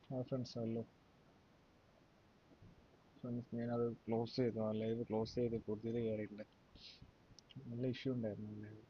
Friends hello friends, ഞാനത് close ചെയ്തു, ആ ലൈവ് ക്ലോസ് ചെയ്ത് പുതിയത് കയറിയിട്ടുണ്ട്. നല്ല ഇഷ്യൂ ഉണ്ടായിരുന്നു ലൈവ്.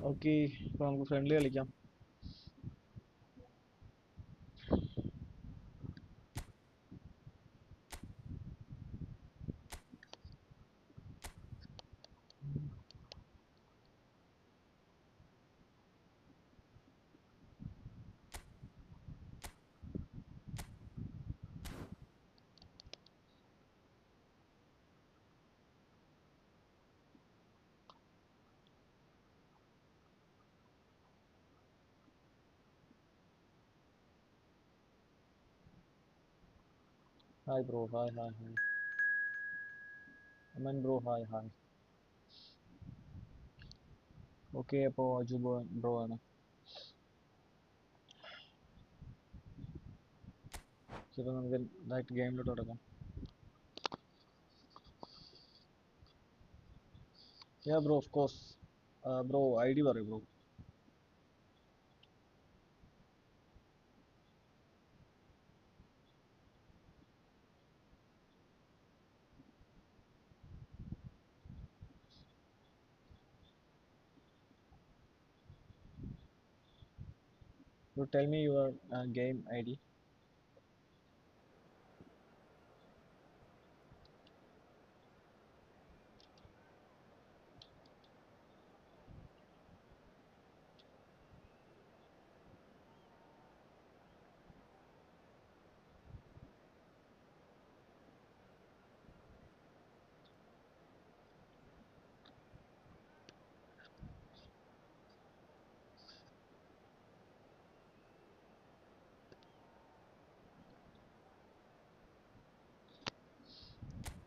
ഓക്കെ, ഇപ്പോൾ നമുക്ക് ഫ്രണ്ട്ലി കളിക്കാം. Hi bro, hi hi hi. Aman bro, hi hi. Okay, അപ്പോൾ അജു ബ്രോ ആണ്. ഇപ്പോൾ നമുക്ക് ഡയറക്റ്റ് ഗെയിമിലോട്ട് തുടങ്ങാം. Ya bro, of course. Bro I D പറയൂ bro. You tell me your game I D.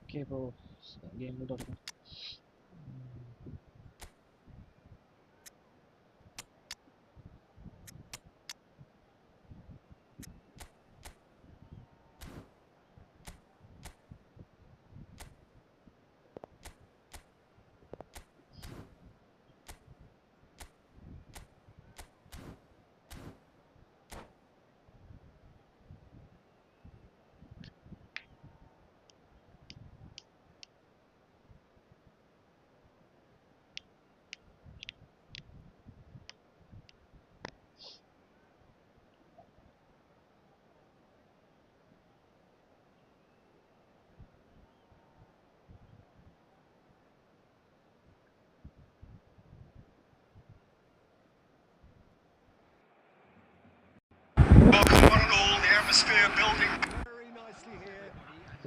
Okay, ഇപ്പോൾ ഗെയിമിലോട്ട് തുടങ്ങാം.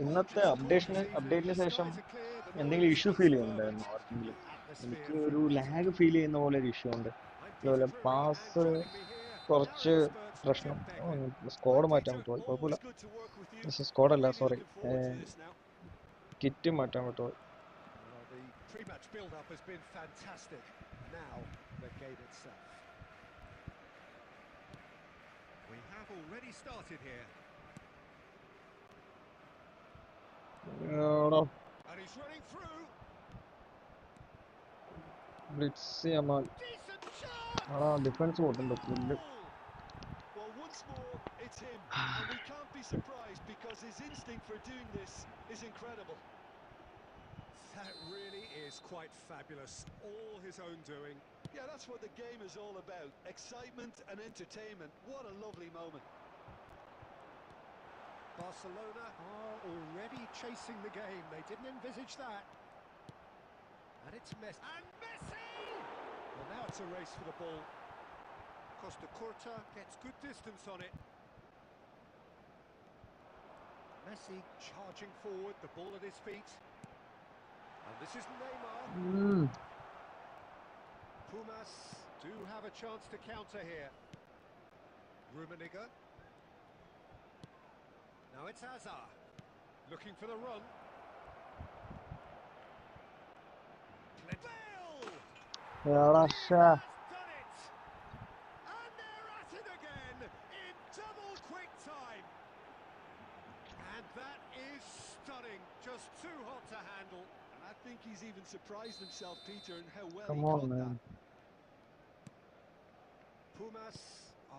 ഇന്നത്തെ അപ്ഡേറ്റിന് ശേഷം എന്തെങ്കിലും ഇഷ്യൂ ഫീൽ ചെയ്യുന്നുണ്ടായിരുന്നു ആർക്കെങ്കിലും? എനിക്ക് ഒരു ലാഗ് ഫീൽ ചെയ്യുന്ന പോലെ ഒരു ഇഷ്യൂ ഉണ്ട്. അതുപോലെ പാസ് കുറച്ച് പ്രശ്നം. സ്ക്വാഡ് മാറ്റാൻ പറ്റുമോ? കുഴപ്പമില്ല. സ്ക്വാഡല്ല, സോറി, കിറ്റ് മാറ്റാൻ പറ്റുമോ? ബ്ലിറ്റ്സ് അമാൽ ഡിഫൻസ് പോട്ടുണ്ട് പുല്ല്. Well, once more, it's him, and we can't be surprised because his instinct for doing this is incredible. That really is quite fabulous. All his own doing. Yeah, that's what the game is all about. Excitement and entertainment. What a lovely moment. Barcelona are already chasing the game. They didn't envisage that. And it's Messi. And Messi! Well, now it's a race for the ball. Costa Curta gets good distance on it. Messi charging forward, the ball at his feet. And this is Neymar. Pumas do have a chance to counter here. Rummenigge. Now it's Hazard. Looking for the run. Bale! Yalasha. Done it! And they're at it again in double quick time. And that is stunning. Just too hot to handle. And I think he's even surprised himself, Peter, in how well Come he on, caught man. that. Pumas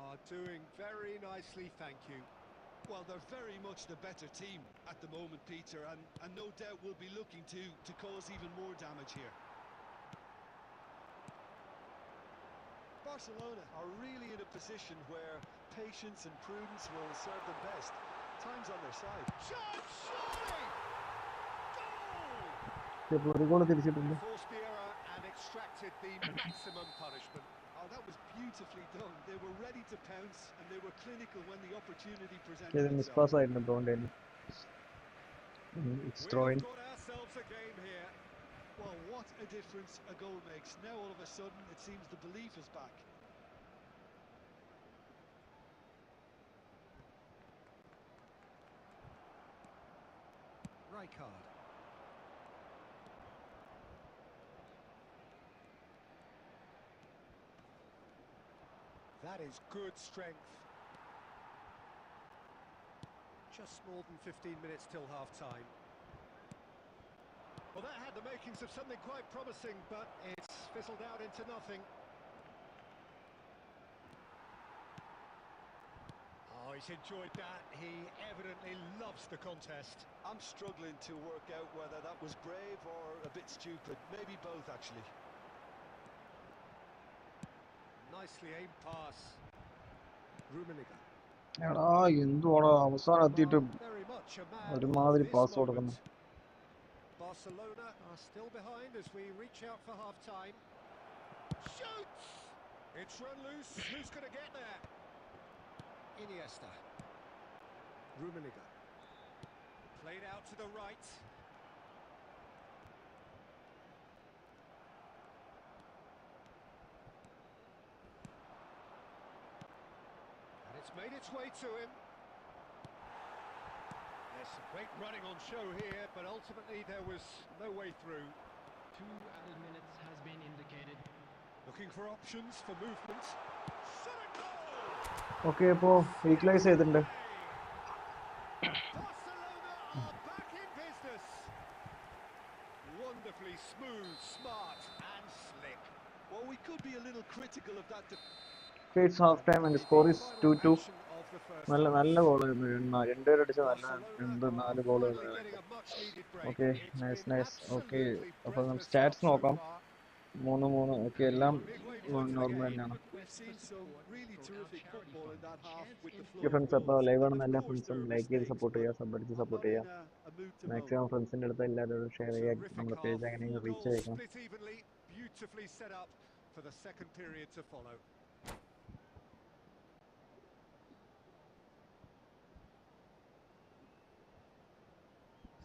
are doing very nicely, thank you. Well, they're very much the better team at the moment, Peter, and no doubt will be looking to cause even more damage here. Barcelona are really in a position where patience and prudence will serve them best. Time's on their side. Shot, surely! Goal തിരിച്ചിട്ടുണ്ട്. They forced the error and extracted the maximum punishment. Oh, that was beautifully done. They were ready to pounce and they were clinical when the opportunity presented ഇത് itself. മിസ്പാസ് ആയിരുന്നു തോന്നുന്നു. It's throwing. We've got ourselves a game here. Well, what a difference a goal makes. Now all of a sudden it seems the belief is back. Rijkaard. That is good strength. Just more than 15 minutes till half-time. Well, that had the makings of something quite promising, but it's fizzled out into nothing. Oh, he's enjoyed that. He evidently loves the contest. I'm struggling to work out whether that was brave or a bit stupid. Maybe both, actually. Nicely aimed pass. Rummenigge. എടാ എന്തുവാടാ അവസാനം എത്തിയിട്ട് Very much a man ഒരുമാതിരി of pass this കൊടുക്കുന്നു. moment. Barcelona are still behind as we reach out for half-time. Shoots! It's run loose. Who's going to get there? Iniesta. Rummenigge. Played out to the right. And it's made its way to him. There's some great running on show here, but ultimately there was no way through. 2 added minutes has been indicated. Looking for options for movement. Shot a goal! Okay അപ്പോൾ equalise ചെയ്തിട്ടുണ്ട്. Barcelona are back in business. Wonderfully smooth, smart and slick. Well, we could be a little critical of that. It's half time and the score is 2-2. Action of the first നല്ല half. നല്ല ഗോളായിരുന്നു. രണ്ടുപേർ അടിച്ച നല്ല Barcelona are 4 ഗോളുകൾ. finally getting a much needed break. Okay It's nice been nice. Okay absolutely അപ്പോൾ നമുക്ക് breathless stats so നോക്കാം. far. 3-3. Okay എല്ലാം Midway through the normal game. തന്നെയാണ്. We've seen some really terrific football in that half with the flow okay of friends, അപ്പോൾ goals. Live And ആണെന്ന് of എല്ലാ course ഫ്രണ്ട്സും there are like ചെയ്ത് mistakes, support but ചെയ്യുക, സബ്ബടിച്ച് I'm support not ചെയ്യുക. in a mood to moan. Maximum ഫ്രണ്ട്സിൻ്റെ അടുത്ത് എല്ലാവരും ഷെയർ ചെയ്യുക. Terrific നമ്മുടെ half. പേജ് അങ്ങനെ 4 റീച്ച് goals ചെയ്യണം. split evenly, beautifully set up for the second period to follow.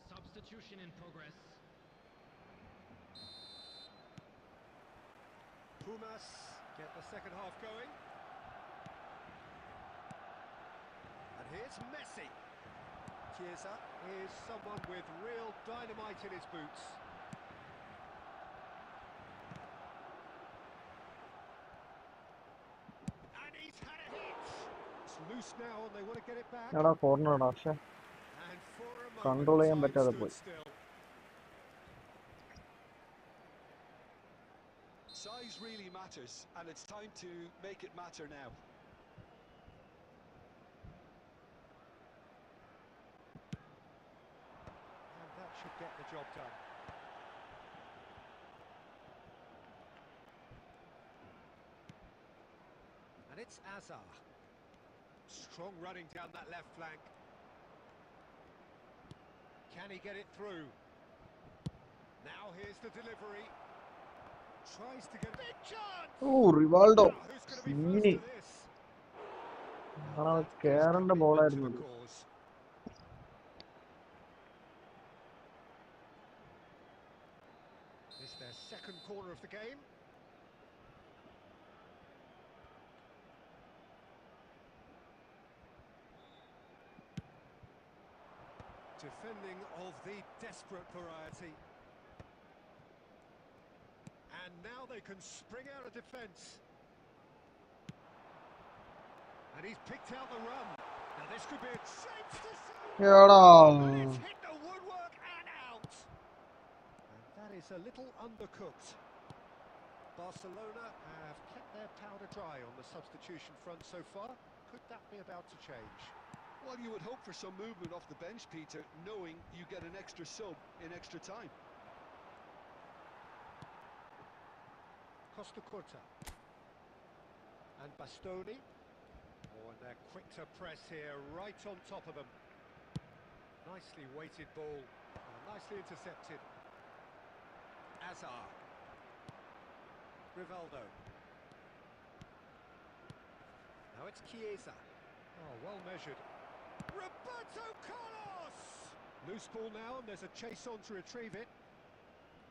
Substitution in progress. Pumas get the second half going. And here's Messi. Chiesa is someone with real dynamite in his boots. And he's had a hit. It's loose now and they want to get it back. എടാ കോർണറാടാ, പക്ഷേ And for a moment control ചെയ്യാൻ the side പറ്റാതെ stood പോയി. still. Size really matters, and it's time to make it matter now. And that should get the job done. And it's Azar. Strong running down that left flank. Can he get it through? Now here's the delivery. Tries to get a big chance. Oh, Rivaldo. Now who's going to be first Meanie. to this? Keranda ball Commitment to the cause. It's their second corner of the game. Defending of the desperate variety. And now they can spring out of defence. And he's picked out the run. Now this could be a chance to save. And it's hit the woodwork and out. And that is a little undercooked. Barcelona have kept their powder dry on the substitution front so far. Could that be about to change? Well, you would hope for some movement off the bench, Peter, knowing you get an extra sub in extra time. Costa Curta. And Bastoni. Oh, and they're quick to press here, right on top of them. Nicely weighted ball. Nicely intercepted. Azar. Rivaldo. Now it's Chiesa. Oh, well measured. Roberto Carlos! Loose ball now, and there's a chase on to retrieve it.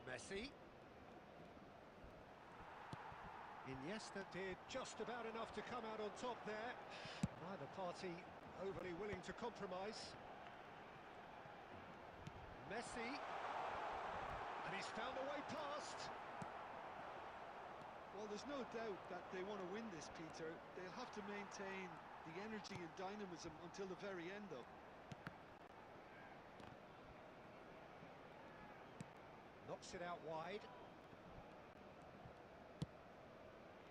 Messi. Iniesta did just about enough to come out on top there. Neither party overly willing to compromise. Messi. And he's found a way past. Well, there's no doubt that they want to win this, Peter. They'll have to maintain the energy and dynamism until the very end, though. Knocks it out wide.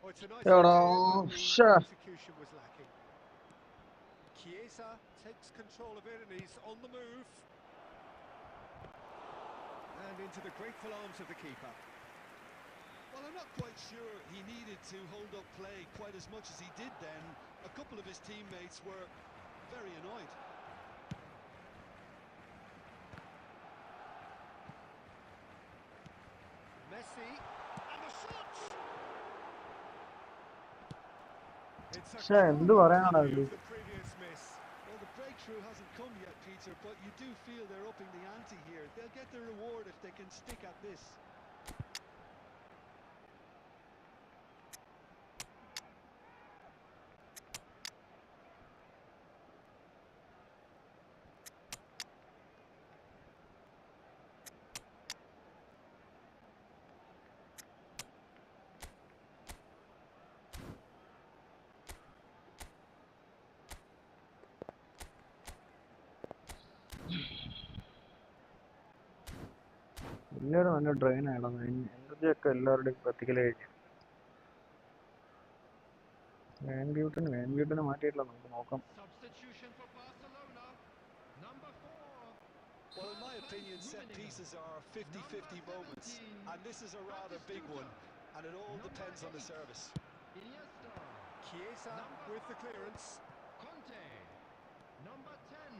Oh, it's a nice idea, but the execution was lacking. Chiesa takes control of it, and he's on the move. And into the grateful arms of the keeper. Well, I'm not quite sure he needed to hold up play quite as much as he did then. A couple of his teammates were very annoyed. Messi, and the shot! It's a എന്ത് പറയാനാണ് ഇത്? the previous miss. Well, the breakthrough hasn't come yet, Peter, but you do feel they're upping the ante here. They'll get their reward if they can stick at this. എല്ലാവരും നല്ല drain ആയിടാം. Energy ഒക്കെ എല്ലാവരുടെയും പത്തിക്കലേ കഴിഞ്ഞു. വേൻബ്യൂട്ടിനെ മാറ്റിയിട്ടില്ല, നമുക്ക് നോക്കാം. Substitution for Barcelona. Number 4. Well, in my opinion, set pieces are 50-50 moments, and this is a rather big one, and it all depends on the service. Iniesta. Chiesa with the clearance. Conte. Number 10.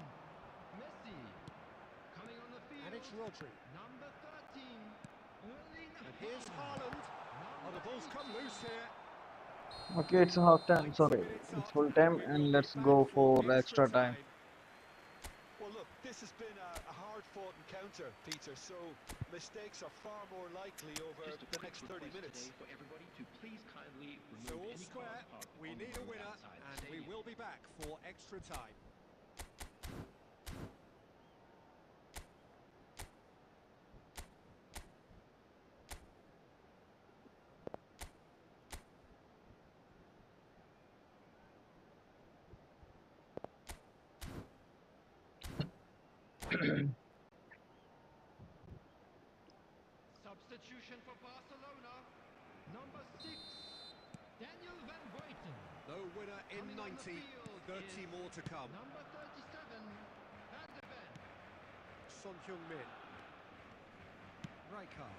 Messi. Coming on the field. And it's Rodri. Number 13. And here's Haaland. Oh, the ball's come loose here. Okay, it's half time. Sorry, it's full time, and let's go for extra time. Well, look, this has been a hard-fought encounter, Peter, so mistakes are far more likely over the next 30 minutes. For everybody to please kindly remove So all any square, cars parked we on the need a road winner, outside the and we stadium. will be back for extra time. Substitution for Barcelona. Number 6. Daniel Van Buiten. No winner in Coming on the 90, field 30 is more to come. Number 37, Van de Ven. Son Heung-min. Rijkaard.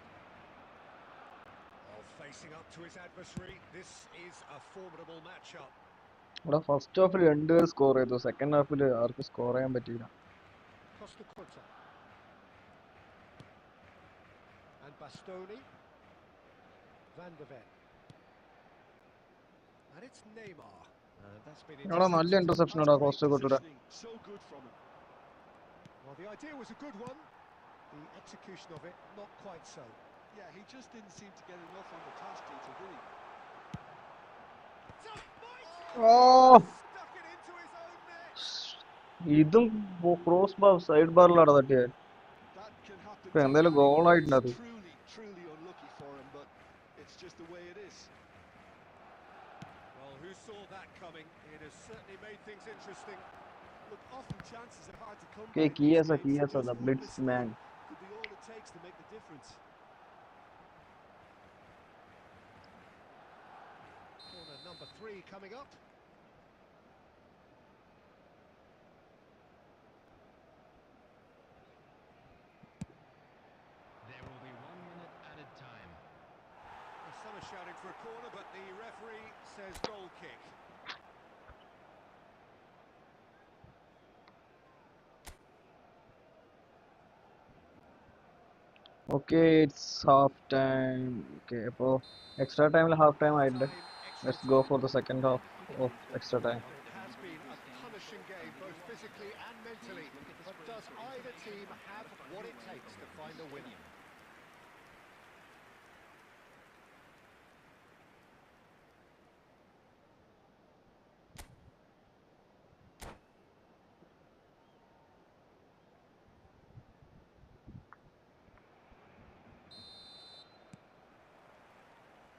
Oh, facing up to his adversary. This is a formidable matchup. ഇവിടെ first ഹാഫിൽ രണ്ടുപേർ score ചെയ്തു, second ഹാഫിൽ ആർക്കും score ചെയ്യാൻ പറ്റിയില്ല. Costa Curta. And Bastoni. Van de Ven. And it's Neymar. And that's been ഇവിടെ നല്ല intercepted. Interception That's ഇടാ great കോസ്റ്റ് കൊട്ടൂടെ. positioning. So good from him. Well, the idea was a good one. The execution of it, not quite so. Yeah, he just didn't seem to get enough on the task, Peter, did he? Oh, Stuck it into his own net. ഇതും cross bar side ബാറിലാണ് തട്ടിയത്. That can happen ഇപ്പൊ to എന്തായാലും ഗോളായിട്ടുണ്ട് അത്. anyone. It's truly unlucky for him, but it's just the way it is. Well, who saw that coming? It has certainly made things interesting. Look, often chances are hard to come Okay, by in these Chiesa, games, so Chiesa, just the one blitz mistake man. could be all it takes to make the difference. Corner number 3 coming up. There will be 1 minute added time. Well, some are shouting for a corner, but the referee says goal kick. Okay, it's half time. Okay, അപ്പോൾ extra ടൈമിൽ half time ആയിട്ടുണ്ട്. Extra let's go time. For the second half of extra time. Well, it has been a punishing game, both physically and mentally. But does either team have what it takes to find a winner?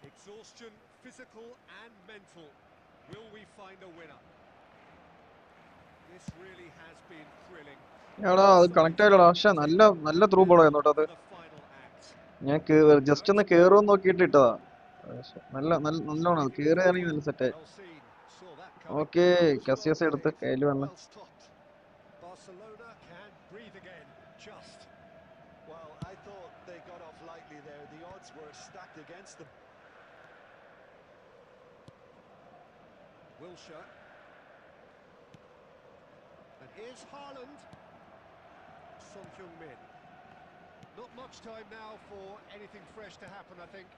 Exhaustion, physical and mental. Will we find a winner? This really has been thrilling. എടാ അത് connect ആയില്ലടാ, പക്ഷെ നല്ല നല്ല through ball ആയിരുന്നു കേട്ടോ അത്. The final act. ഞാൻ just ഒന്ന് കേറുമെന്ന് നോക്കിയിട്ട് ഇട്ടതാ. പക്ഷെ നല്ലോണം അത് കേറുകയാണെങ്കിൽ നല്ല സെറ്റായി. Well seen. Saw that coming. Okay, That was Casillas well എടുത്ത് played. കയ്യിൽ വന്ന്. Well stopped. Barcelona can breathe again. Just. Well, I thought they got off lightly there. The odds were stacked against them. Wilshere. And here's Haaland. Son Heung-min. Not much time now for anything fresh to happen, I think.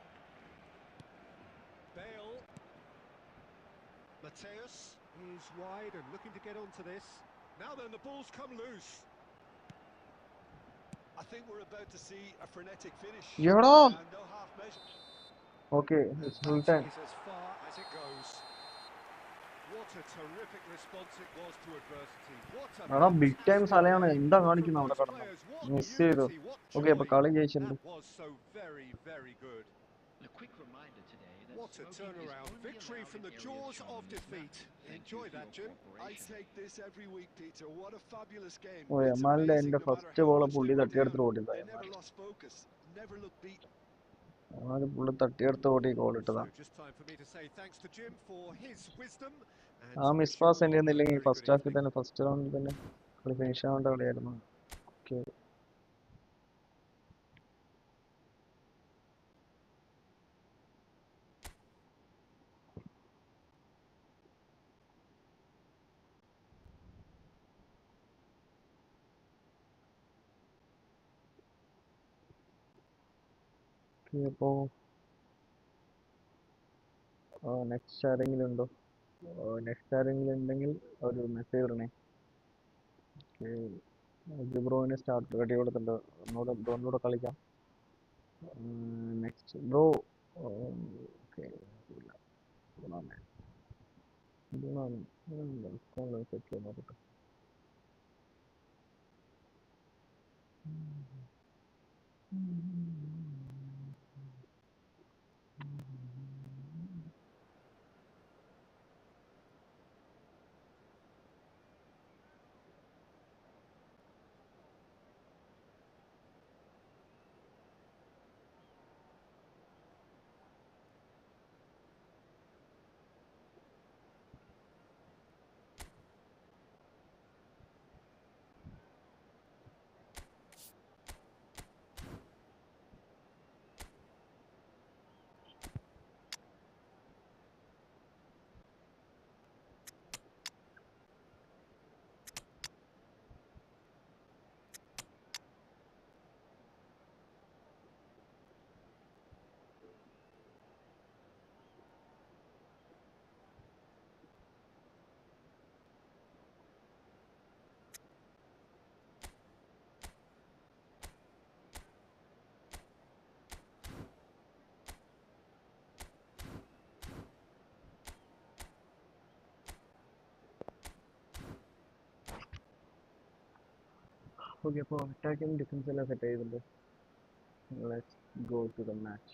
Bale. Mateus. He's wide and looking to get onto this. Now then, the ball's come loose. I think we're about to see a frenetic finish. എടാ, No half measure. Okay, And it's full that time. is as far as it goes. What a terrific response it was to adversity. What a എടാ, big time fantastic സലയാണ് play എന്താ from കാണിക്കുന്നത് അവിടെ both കടന്നു. players. What miss ചെയ്തു. unity, what okay, അപ്പൊ joy. കളി ജയിച്ചിട്ടുണ്ട്. That was so very, very good. A quick reminder today that What a smoking is turnaround. only Victory allowed from in the areas jaws shown of on this defeat. map. Thank you Enjoy for that, your Jim. I cooperation. take this every week, Peter. What a fabulous game. ഓ, It's യമാലിന്റെ amazing, എന്റെ no matter first how ball much പുള്ളി they were തട്ടിയെടുത്ത് down. ഓടിയതാ. They never lost focus, never looked beaten. Yamal പുള്ളി തട്ടിയെടുത്ത് ഓടി goal ഇട്ടതാ. So just time for me to say thanks to Jim for his wisdom and ആ to miss wish you pass all എൻ്റെ a ഒന്നില്ലെങ്കിൽ very first good ഹാഫിൽ evening. തന്നെ first റൗണ്ടിൽ തന്നെ കളി ഫിനിഷ് ആവേണ്ട കളിയായിരുന്നു. ഓക്കെ, അപ്പോ നെക്സ്റ്റ് ആരെങ്കിലും ഉണ്ടോ? നെക്സ്റ്റ് ആരെങ്കിലും ഉണ്ടെങ്കിൽ ഒരു മെസ്സേജ് ഇടണേ. ഓക്കെ, ബ്രോയിന് സ്റ്റാർട്ട് റെഡി കൊടുത്തിട്ടുണ്ട്. ഒന്നുകൂടെ കളിക്കാം. Next bro. ഓക്കെ, സെറ്റ് നോക്കട്ടെ. Okay, അപ്പോൾ അറ്റാക്കിംഗ് ഡിഫൻസ് എല്ലാം സെറ്റ് ചെയ്തിട്ടുണ്ട്. Let's go to the match.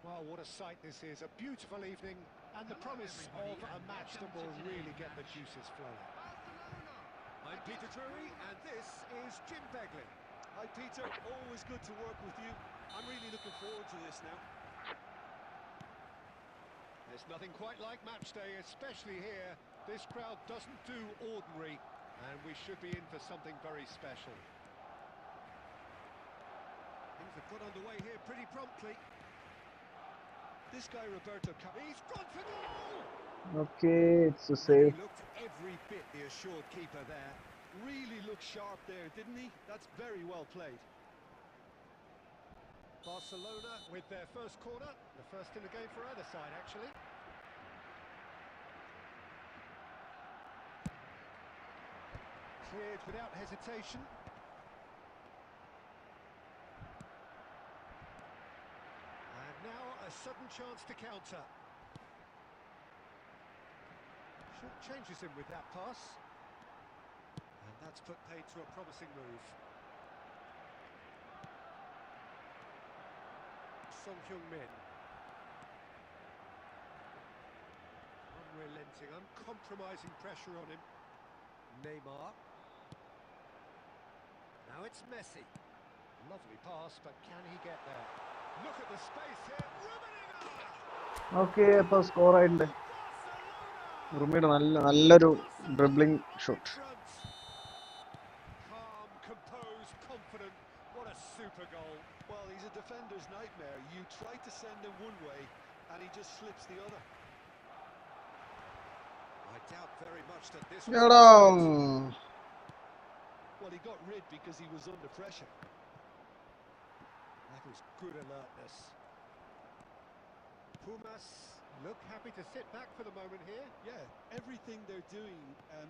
Well, what a sight this is. A beautiful evening and the promise of a match that will really get the juices flowing. I'm Peter Drury and this is Jim Begley. Hi Peter, always good to work with you. I'm really looking forward to this now. There's nothing quite like match day, especially here. This crowd doesn't do ordinary, and we should be in for something very special. Things have got underway here pretty promptly. This guy Roberto He's gone for goal! Okay, it's a And save. he looked every bit the assured keeper there. really looked sharp there, didn't he? That's very well played. Barcelona with their first corner, the first in the game for either side, actually. Cleared without hesitation. And now a sudden chance to counter. Short changes him with that pass. And that's put paid to a promising move. Song Heung-min. Unrelenting, uncompromising pressure on him. Neymar. Now it's Messi. Lovely pass, but can he get there? Look at the space here. Okay, അപ്പോൾ score ആയിട്ടുണ്ട്. ഉറുമിയുടെ നല്ലൊരു dribbling shot. Calm, composed, confident. What a super goal. Well, he's a defender's nightmare. You try to send him one way, and he just slips the other. I doubt very much that this എടാ, Well, he got rid because he was under pressure. That was good alertness. Pumas look happy to sit back for the moment here. Yeah, everything they're doing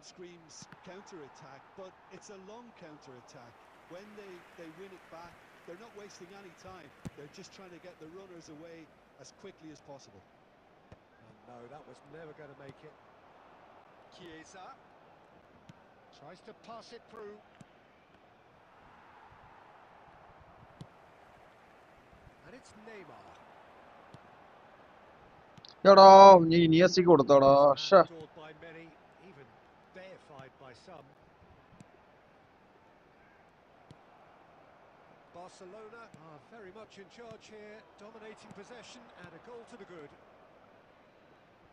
screams counter-attack, but it's a long counter-attack. When they win it back, they're not wasting any time. They're just trying to get the runners away as quickly as possible. Oh, no, that was never going to make it. Chiesa tries to pass it through. And it's Neymar. എടാ നീ ഇനിയസിക്ക് കൊടുത്തോടാ. ഷേ, Adored by many, even deified by some. Barcelona are very much in charge here, dominating possession and a goal to the good.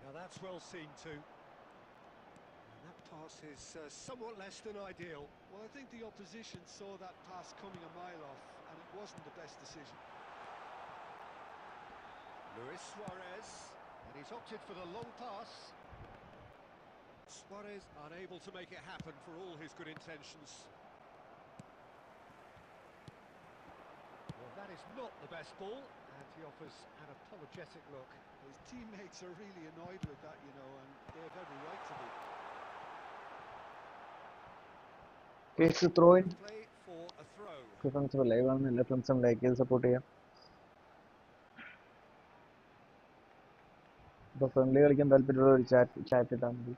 Now that's well seen too. And that pass is somewhat less than ideal. Well, I think the opposition saw that pass coming a mile off, and it wasn't the best decision. Luis Suarez, and he's opted for the long pass. Suarez unable to make it happen for all his good intentions. Well, that is not the best ball, and he offers an apologetic look. His teammates are really annoyed with that, you know, and they have every right to be. Case throw in. Play for a throw. Friends live ആണ്, എല്ലാ ഫ്രണ്ട്സും like ചെയ്ത് support ചെയ്യാം. ഇപ്പോൾ friendly കളിക്കാൻ താല്പര്യമുള്ള ഒരു chat ഇട്ടാൽ മതി.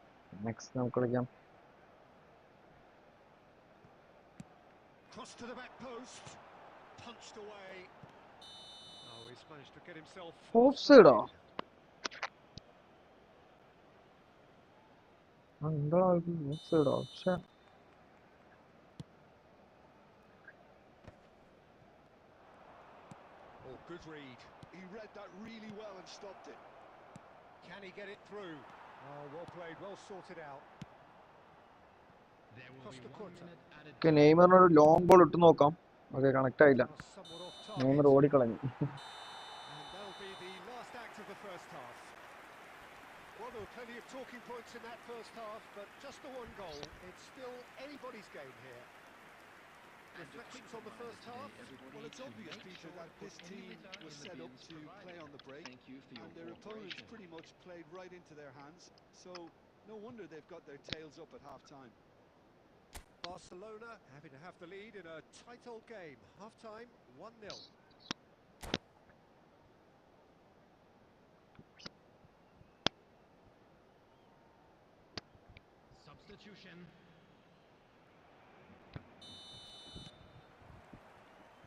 നെക്സ്റ്റ് നമുക്ക് കളിക്കാം. Cross to the back post, punched away. Oh, he's managed to get himself off സൈഡോ? എന്താ ഓഫ് സൈഡോ? പക്ഷേ Oh, good read. He read that really well and stopped it. Can he get it through? Oh, well played, well sorted out. There will Cross be to 1 Courtois. minute added okay, time. നെയ്മറിനൊരു long ball ഇട്ട് നോക്കാം. Okay, connect ആയില്ല. Somewhat off Neymar target. ഓടിക്കളഞ്ഞു. And that'll be the last act of the first half. Well, there were plenty of talking points in that first half, but just the one goal. It's still anybody's game here. Reflections on the first half. Well, it's obvious, Peter, that this team was set up to play on the break, Thank you for your and their opponents cooperation. pretty much played right into their hands. So, no wonder they've got their tails up at half-time. Barcelona having to have the lead in a tight old game. Half-time, 1-0. Substitution.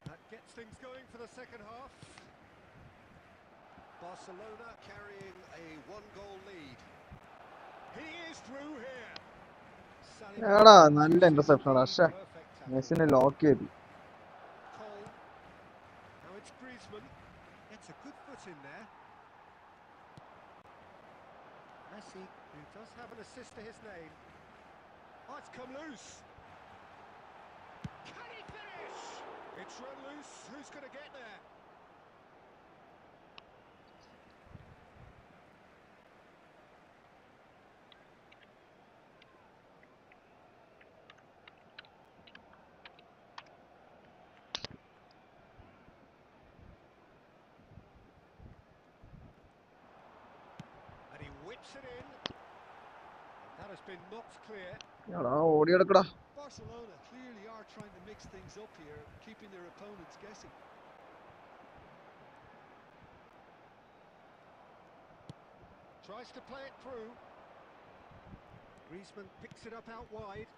That gets things going for the second half. Barcelona carrying a one-goal lead. He is through here. എടാ നല്ല interception പക്ഷേ മെസ്സിനെ lock ചെയ്തു. Cole. Now it's Griezmann. Gets a good foot in there. Messi, who does have an assist to his name. Oh, it's come loose. Can he finish? It's run loose. Who's going to get there? And he whips it in. That has been knocked clear. എടാ ഓടിയെടുക്കടാ. Barcelona clearly are trying to mix things up here, keeping their opponents guessing. Tries to play it through. Griezmann picks it up out wide.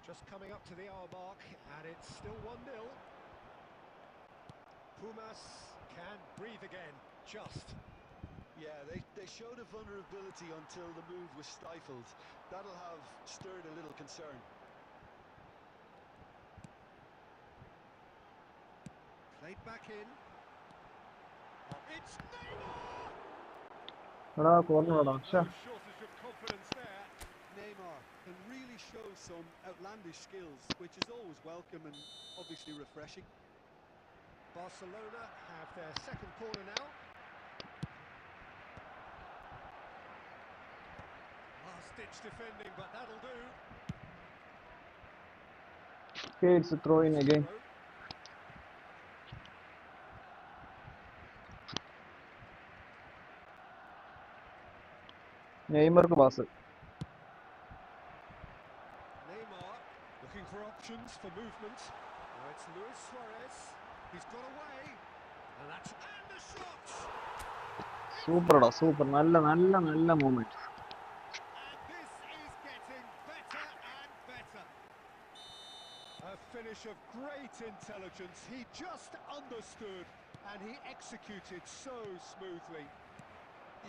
Just coming up to the hour mark, and it's still 1-0. Pumas can breathe again, just. Yeah, they showed a vulnerability until the move was stifled. That'll have stirred a little concern. Played back in. It's Neymar! എടാ കോർണറാടാ. No shortage of confidence there. Neymar can really show some outlandish skills, which is always welcome and obviously refreshing. Barcelona have their second corner now. Last-ditch defending, but that'll do. Okay, it's a throw in again. നെയ്മർക്ക് pass. Neymar looking for options for movement. Now it's Luis Suarez. He's got away. And the shot! സൂപ്പർടാ super. നല്ല നല്ല നല്ല movement. And this is getting better and better. A finish of great intelligence. He just understood and he executed so smoothly.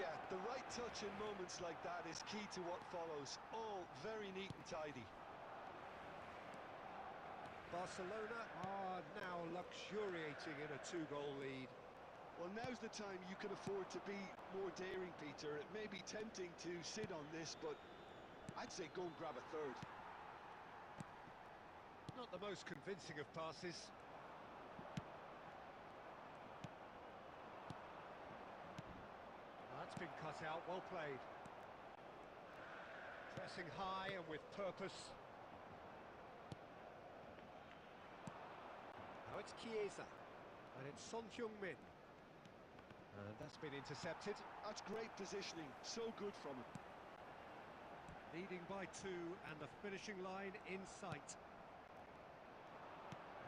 Yeah, the right touch in moments like that is key to what follows. All very neat and tidy. Barcelona are now luxuriating in a two-goal lead. Well, now's the time you can afford to be more daring, Peter. It may be tempting to sit on this, but I'd say go and grab a third. Not the most convincing of passes. That's been cut out, well played. Pressing high and with purpose. Now it's Chiesa. And it's Son Heung-min. And that's been intercepted. That's great positioning. So good from him. Leading by 2 and the finishing line in sight.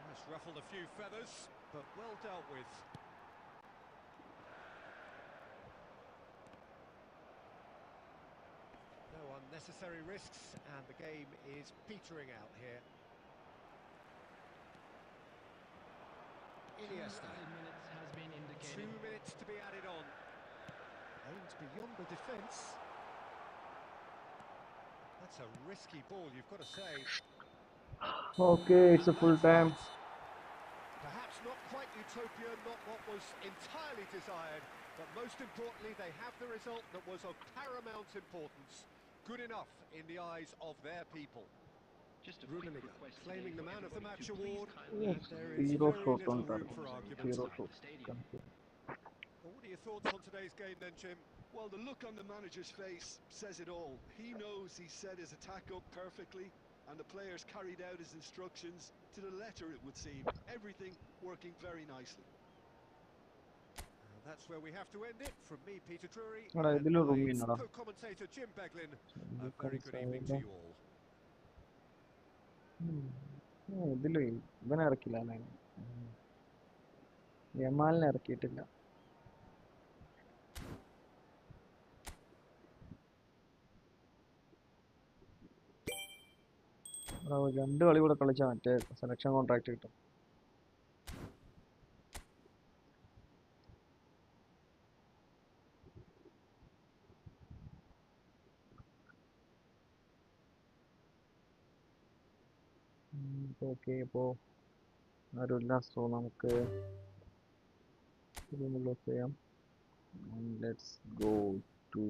That's ruffled a few feathers, but well dealt with. No unnecessary risks, and the game is petering out here. Iniesta. 2 minutes has been indicated. 2 minutes to be added on. Aims beyond the defence. That's a risky ball, you've got to say. Okay, it's a full time. Perhaps not quite utopia, not what was entirely desired, but most importantly, they have the result that was of paramount importance. Good enough in the eyes of their people. Just a quick Rummenigge request claiming today the for man of the everybody match to please award, kindly and use the there room. is Zero very shot little on room target. for Corners argument. Zero inside shot. the stadium. Well, what are your thoughts on today's game then, Jim? Well, the look on the manager's face says it all. He knows he set his attack up perfectly, and the players carried out his instructions to the letter, it would seem. Everything working very nicely. And that's where we have to end it. From me, Peter Drury, എടാ and ഇതില് room my ഇന്നടാ. co-commentator Jim Beglin. A very good evening to you all. ഇതില് ഇവനെ ഇറക്കില്ല അല്ലേ? യമാലിനെ ഇറക്കിയിട്ടില്ല. രണ്ട് കളി കൂടെ കളിച്ചാൽ മറ്റേ സെലക്ഷൻ കോൺട്രാക്ട് കിട്ടും. ഓക്കെ, അപ്പോൾ ആരുമില്ല. സോ നമുക്ക് ലോക്ക് ചെയ്യാം. Let's go to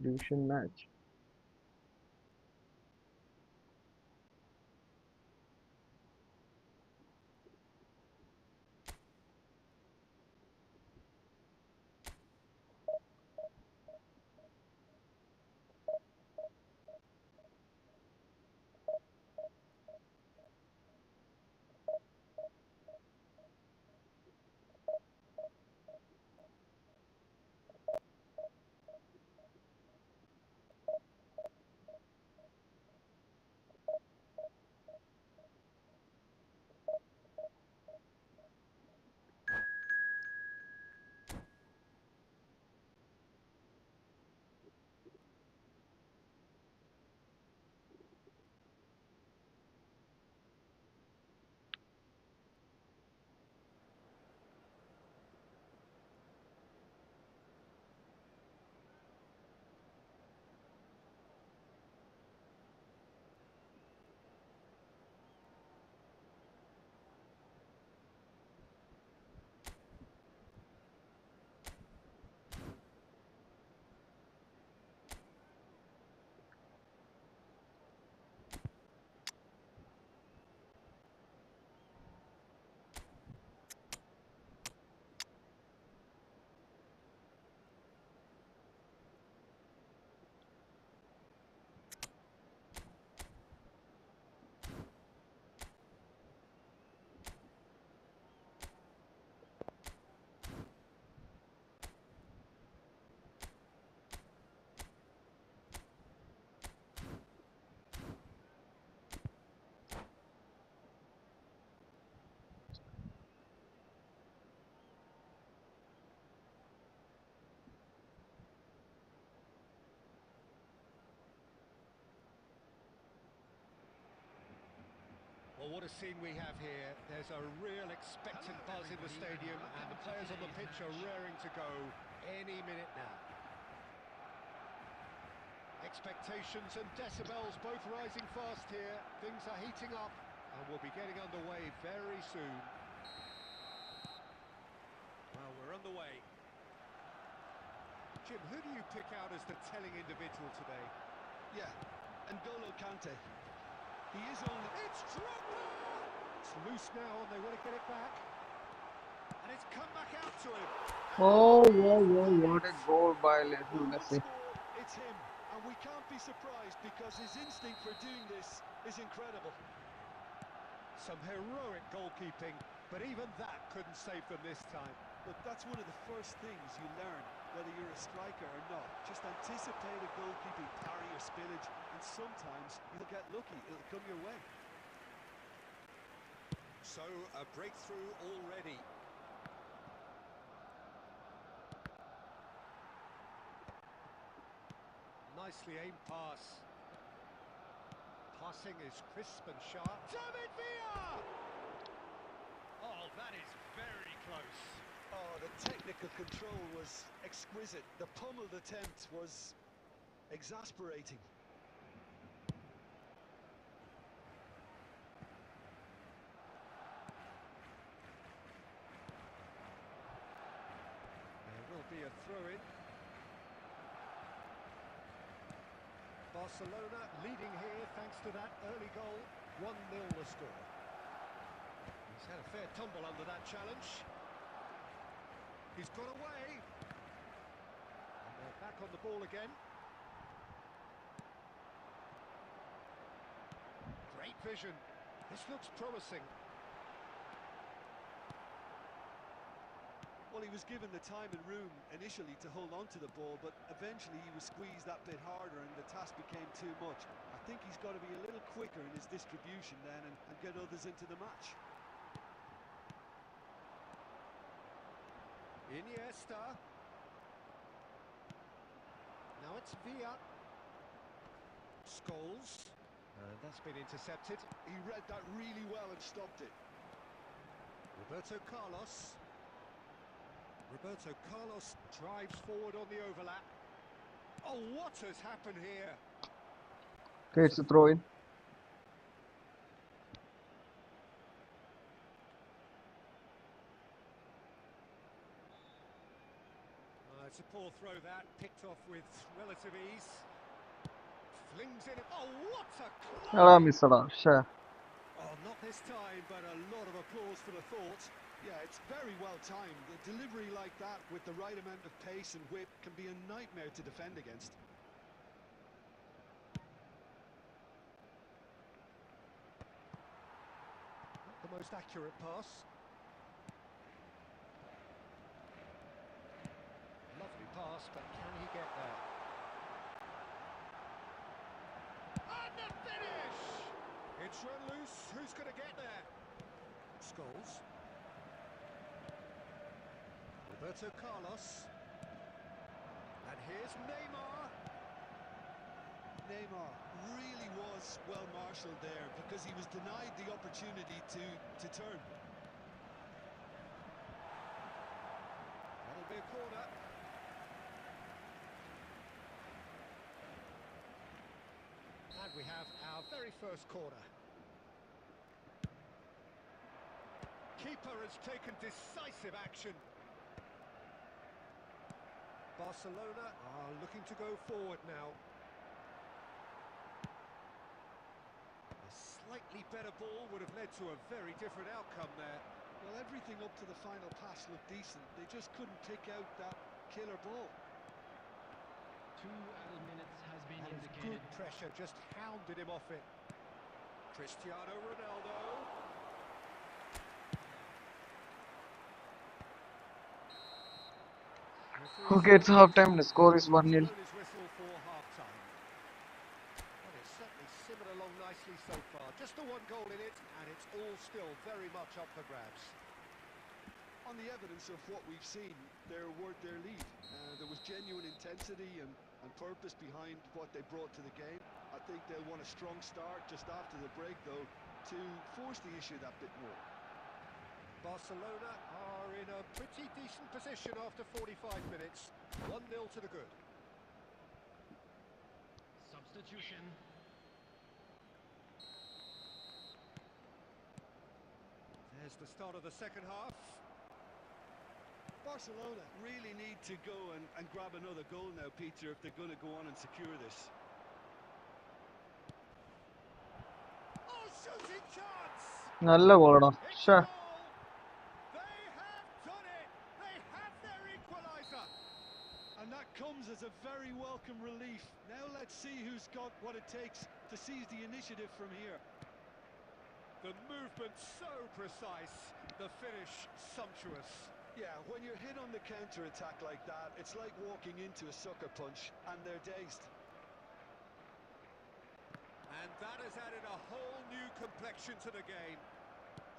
division match. Well, what a scene we have here. There's a real expectant buzz in the stadium, and the players on the pitch are raring to go any minute now. Expectations and decibels both rising fast here. Things are heating up, and we'll be getting underway very soon. Well, we're underway. Jim, who do you pick out as the telling individual today? Yeah, N'Golo Kante. He is on. It's Drogba! It's loose now, and they want to get it back. And it's come back out to him. Oh, what a goal by Lionel Who would Messi. score? It's him, and we can't be surprised because his instinct for doing this is incredible. Some heroic goalkeeping, but even that couldn't save them this time. But that's one of the first things you learn, whether you're a striker or not. Just anticipate a goalkeeping parry or spillage, and sometimes you'll get lucky. It'll come your way. So, a breakthrough already. Nicely aimed pass. Passing is crisp and sharp. David Villa! Oh, that is very close. Oh, the technical control was exquisite. The pummeled attempt was exasperating. There will be a throw-in. Barcelona leading here thanks to that early goal. 1-0 the score. He's had a fair tumble under that challenge. He's got away. And they're back on the ball again. Great vision. This looks promising. Well, he was given the time and room initially to hold on to the ball, but eventually he was squeezed that bit harder and the task became too much. I think he's got to be a little quicker in his distribution then and get others into the match. Iniesta. Now it's Villa. Scholes. That's been intercepted. He read that really well and stopped it. Roberto Carlos. Roberto Carlos drives forward on the overlap. Oh, what has happened here? Okay, it's a throw in. It's a poor throw that, picked off with relative ease. Flings in. Oh, what a Ala missada. Sure. Oh, not this time, but a lot of applause for the thought. Yeah, it's very well timed. A delivery like that with the right amount of pace and whip can be a nightmare to defend against. Not the most accurate pass. Lovely pass, but can he get there? And the finish! It's run loose. Who's going to get there? Scholes. Roberto Carlos. And here's Neymar. Neymar really was well marshalled there because he was denied the opportunity to turn. That'll be a corner. And we have our very first corner. Keeper has taken decisive action. Barcelona are looking to go forward now. A slightly better ball would have led to a very different outcome there. Well, everything up to the final pass looked decent. They just couldn't pick out that killer ball. 2 added minutes has been That is indicated. good pressure, just hounded him off it. Cristiano Ronaldo. Okay, it's half time. The score is 1-0. Blown his whistle for half-time. Well, it's certainly simmered along nicely so far. Just the one goal in it, and it's all still very much up for grabs. On the evidence of what we've seen, they're worth their lead. There was genuine intensity and purpose behind what they brought to the game. I think they'll want a strong start just after the break, though, to force the issue that bit more. Barcelona are in a pretty decent position after 45 minutes. 1-0 to the good. Substitution. There's the start of the second half. Barcelona really need to go and grab another goal now, Peter, if they're going to go on and secure this. Oh, shooting chance! നല്ല ഗോളാണ്. It's Sure. a goal! They have done it! They have their equaliser! And that comes as a very welcome relief. Now let's see who's got what it takes to seize the initiative from here. The movement so precise, the finish sumptuous. Yeah, when you're hit on the counter-attack like that, it's like walking into a sucker punch, and they're dazed. And that has added a whole new complexion to the game.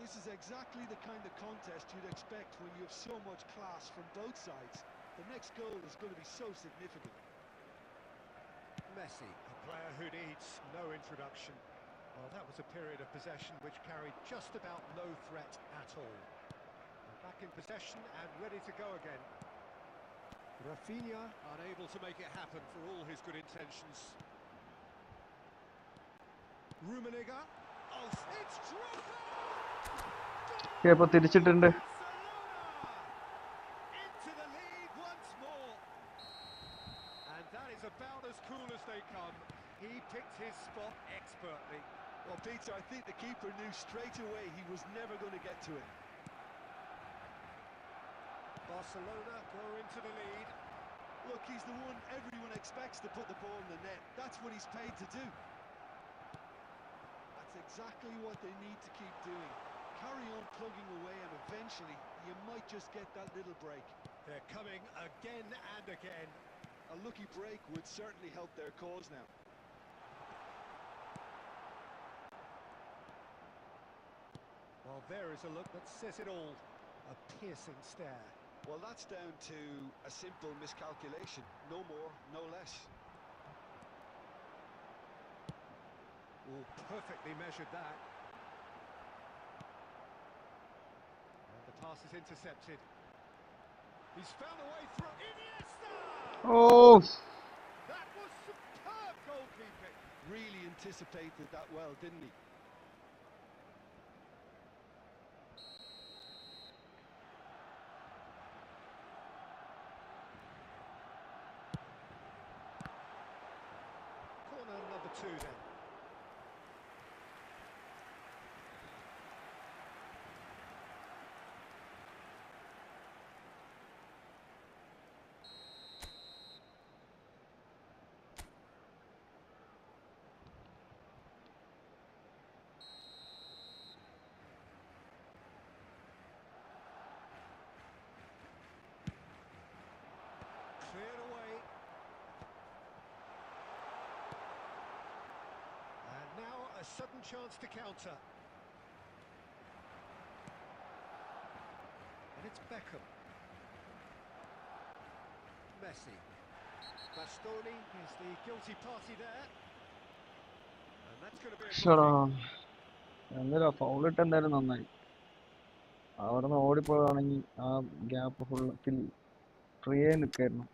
This is exactly the kind of contest you'd expect when you have so much class from both sides. The next goal is going to be so significant. Messi, a player who needs no introduction. Well, that was a period of possession which carried just about no threat at all. Back in possession and ready to go again. Rafinha unable to make it happen for all his good intentions. Rummenigge. Oh, it's Drogba! Okay, അപ്പോൾ തിരിച്ചിട്ടുണ്ട്. Barcelona! Into the lead once more. And that is about as cool as they come. He picked his spot expertly. Well, Peter, I think the keeper knew straight away he was never going to get to it. Barcelona go into the lead. Look, he's the one everyone expects to put the ball in the net. That's what he's paid to do. That's a exactly what they need to keep doing. Carry on plugging away and eventually you might just get that little break. They're coming again and again. A lucky break would certainly help their cause now. Well, there is a look that says it all. A piercing stare. Well, that's down to a simple miscalculation. No more, no less. Oh, perfectly measured that. And the pass is intercepted. He's found a way through. Iniesta! Oh, That was superb goalkeeping. Really anticipated that well, didn't he? Corner number 2 then. Cleared away. And now a sudden chance to counter. And it's Beckham. Messi. Bastoni is the guilty party there. And that's going to be a ഷടാ booking. എന്തായാലും ഫൗളിട്ട് എന്തായാലും നന്നായി. അവിടെ നിന്ന് ഓടിപ്പോയതാണെങ്കിൽ ആ gap full free ആയി നിൽക്കായിരുന്നു.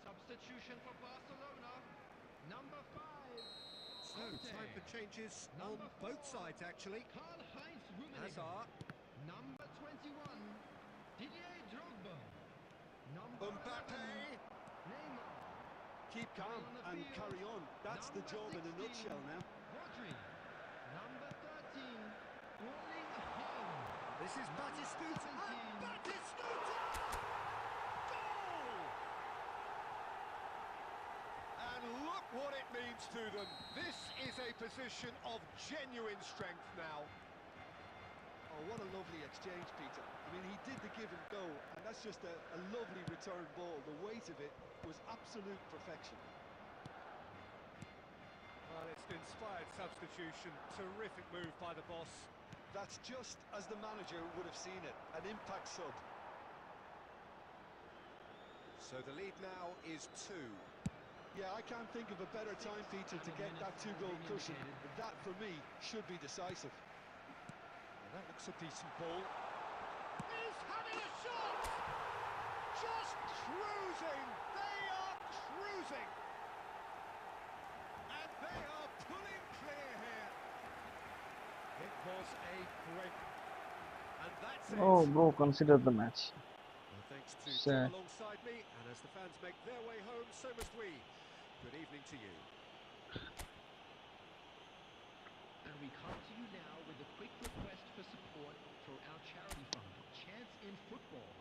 Substitution for Barcelona. Number 5. So, time for changes on both sides, actually. Karl-Heinz Rummenigge. Hazard. Number 21. Didier Drogba. Number Mbappe. 11. Neymar. Keep calm and carry on. That's the job in a nutshell now. Rodri. Number 13. Erling Haaland. This is Batistuta. And Batistuta! Goal! And look what it means to them. This is a position of genuine strength now. Oh, what a lovely exchange, Peter. I mean, he did the give and go, and that's just a lovely return ball. The weight of it was absolute perfection. Well, it's an inspired substitution. Terrific move by the boss. That's just as the manager would have seen it, an impact sub. So the lead now is 2. Yeah, I can't think of a better time, Peter, to get that 2-goal cushion. That, for me, should be decisive. Well, that looks a decent ball. He's having a shot! Just cruising! They are cruising! And they are pulling clear here. It was a great... And that's it. Oh bro, consider the match. Well, thanks to Sir. Tom alongside me, and as the fans make their way home, so must we. Good evening to you. And we come to you now with a quick request for support for our charity fund, Chance in Football.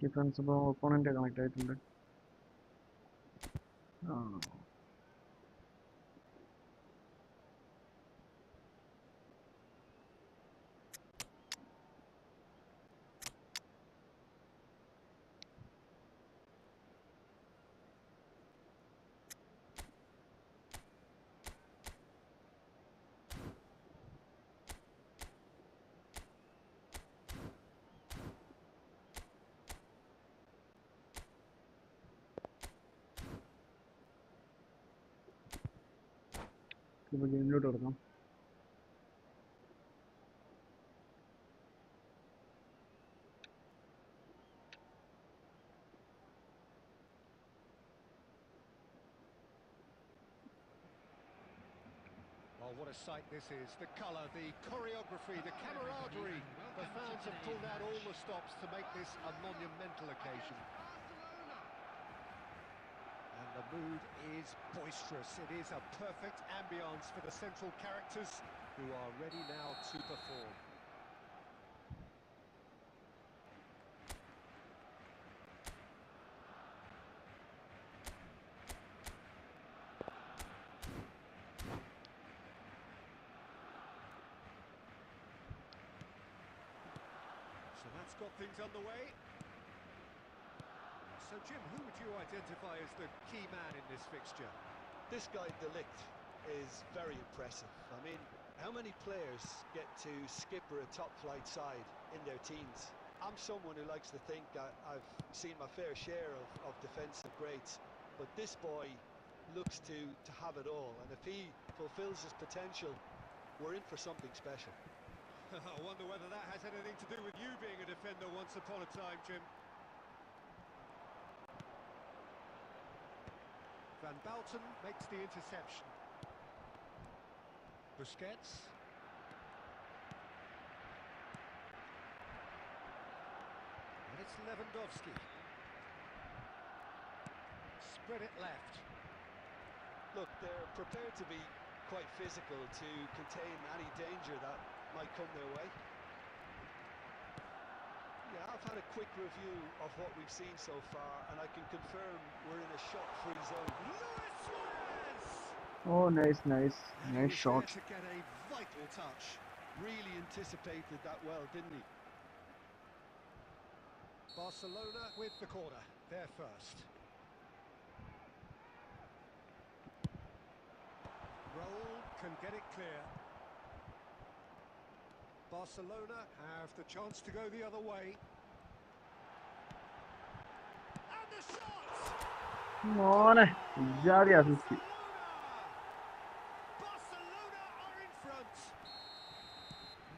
Defense opponent connect ആയിട്ടുണ്ട്. ഇപ്പോൾ ഗെയിമിലോട്ട് കൊടുക്കാം. Oh, what a sight this is. The colour, the choreography, the camaraderie. The fans have pulled out all the stops to make this a monumental occasion. And the mood is boisterous. It is a perfect ambience for the central characters who are ready now to perform. So that's got things underway. So Jim, who would you identify as the key man in this fixture? This guy, De Ligt, is very impressive. I mean, how many players get to skipper a top-flight side in their teens? I'm someone who likes to think I've seen my fair share of defensive greats, but this boy looks to have it all, and if he fulfills his potential, we're in for something special. I wonder whether that has anything to do with you being a defender once upon a time, Jim. Van Bouten makes the interception. Busquets. And it's Lewandowski. Spread it left. Look, they're prepared to be quite physical to contain any danger that might come their way. Yeah, I've had a quick review of what we've seen so far, and I can confirm we're in a shot-free zone. Luis Suarez! Oh, nice And he was shot. there to get a vital touch. Really anticipated that well, didn't he? Barcelona with the corner. They're first. Raul can get it clear. Barcelona have the chance to go the other way. And the shot! മോനെ ഇജാതി assist. Barcelona are in front.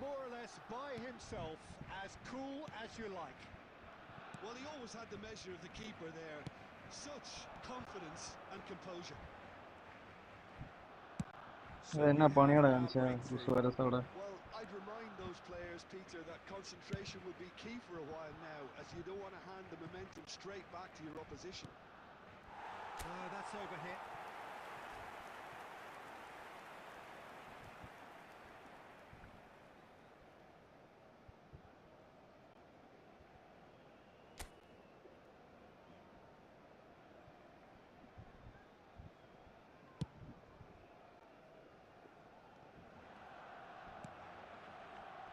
More or less by himself, as cool as you like. Well, he always had the measure of the keeper there. Such confidence and composure. എന്നാ പണിയാണ് കാണിച്ചത് Suarez അവിടെ. Well, I'd remind those players, Peter, that concentration will be key for a while now, as you don't want to hand the momentum straight back to your opposition. Oh, that's overhit.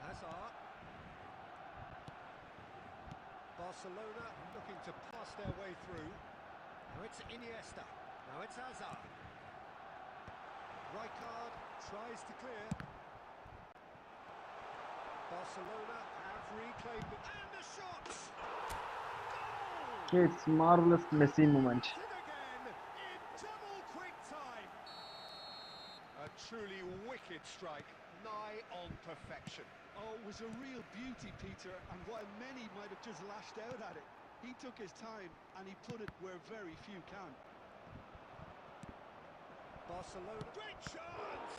Hazard. Barcelona looking to pass their way through. Now it's Iniesta. Now it's Hazard. Rijkaard tries to clear. Barcelona have reclaimed it. And the shot! Goal! It's marvelous Messi moment. It again in double quick time. A truly wicked strike, nigh on perfection. Oh, it was a real beauty, Peter, and while many might have just lashed out at it, he took his time and he put it where very few can. Barcelona, great chance!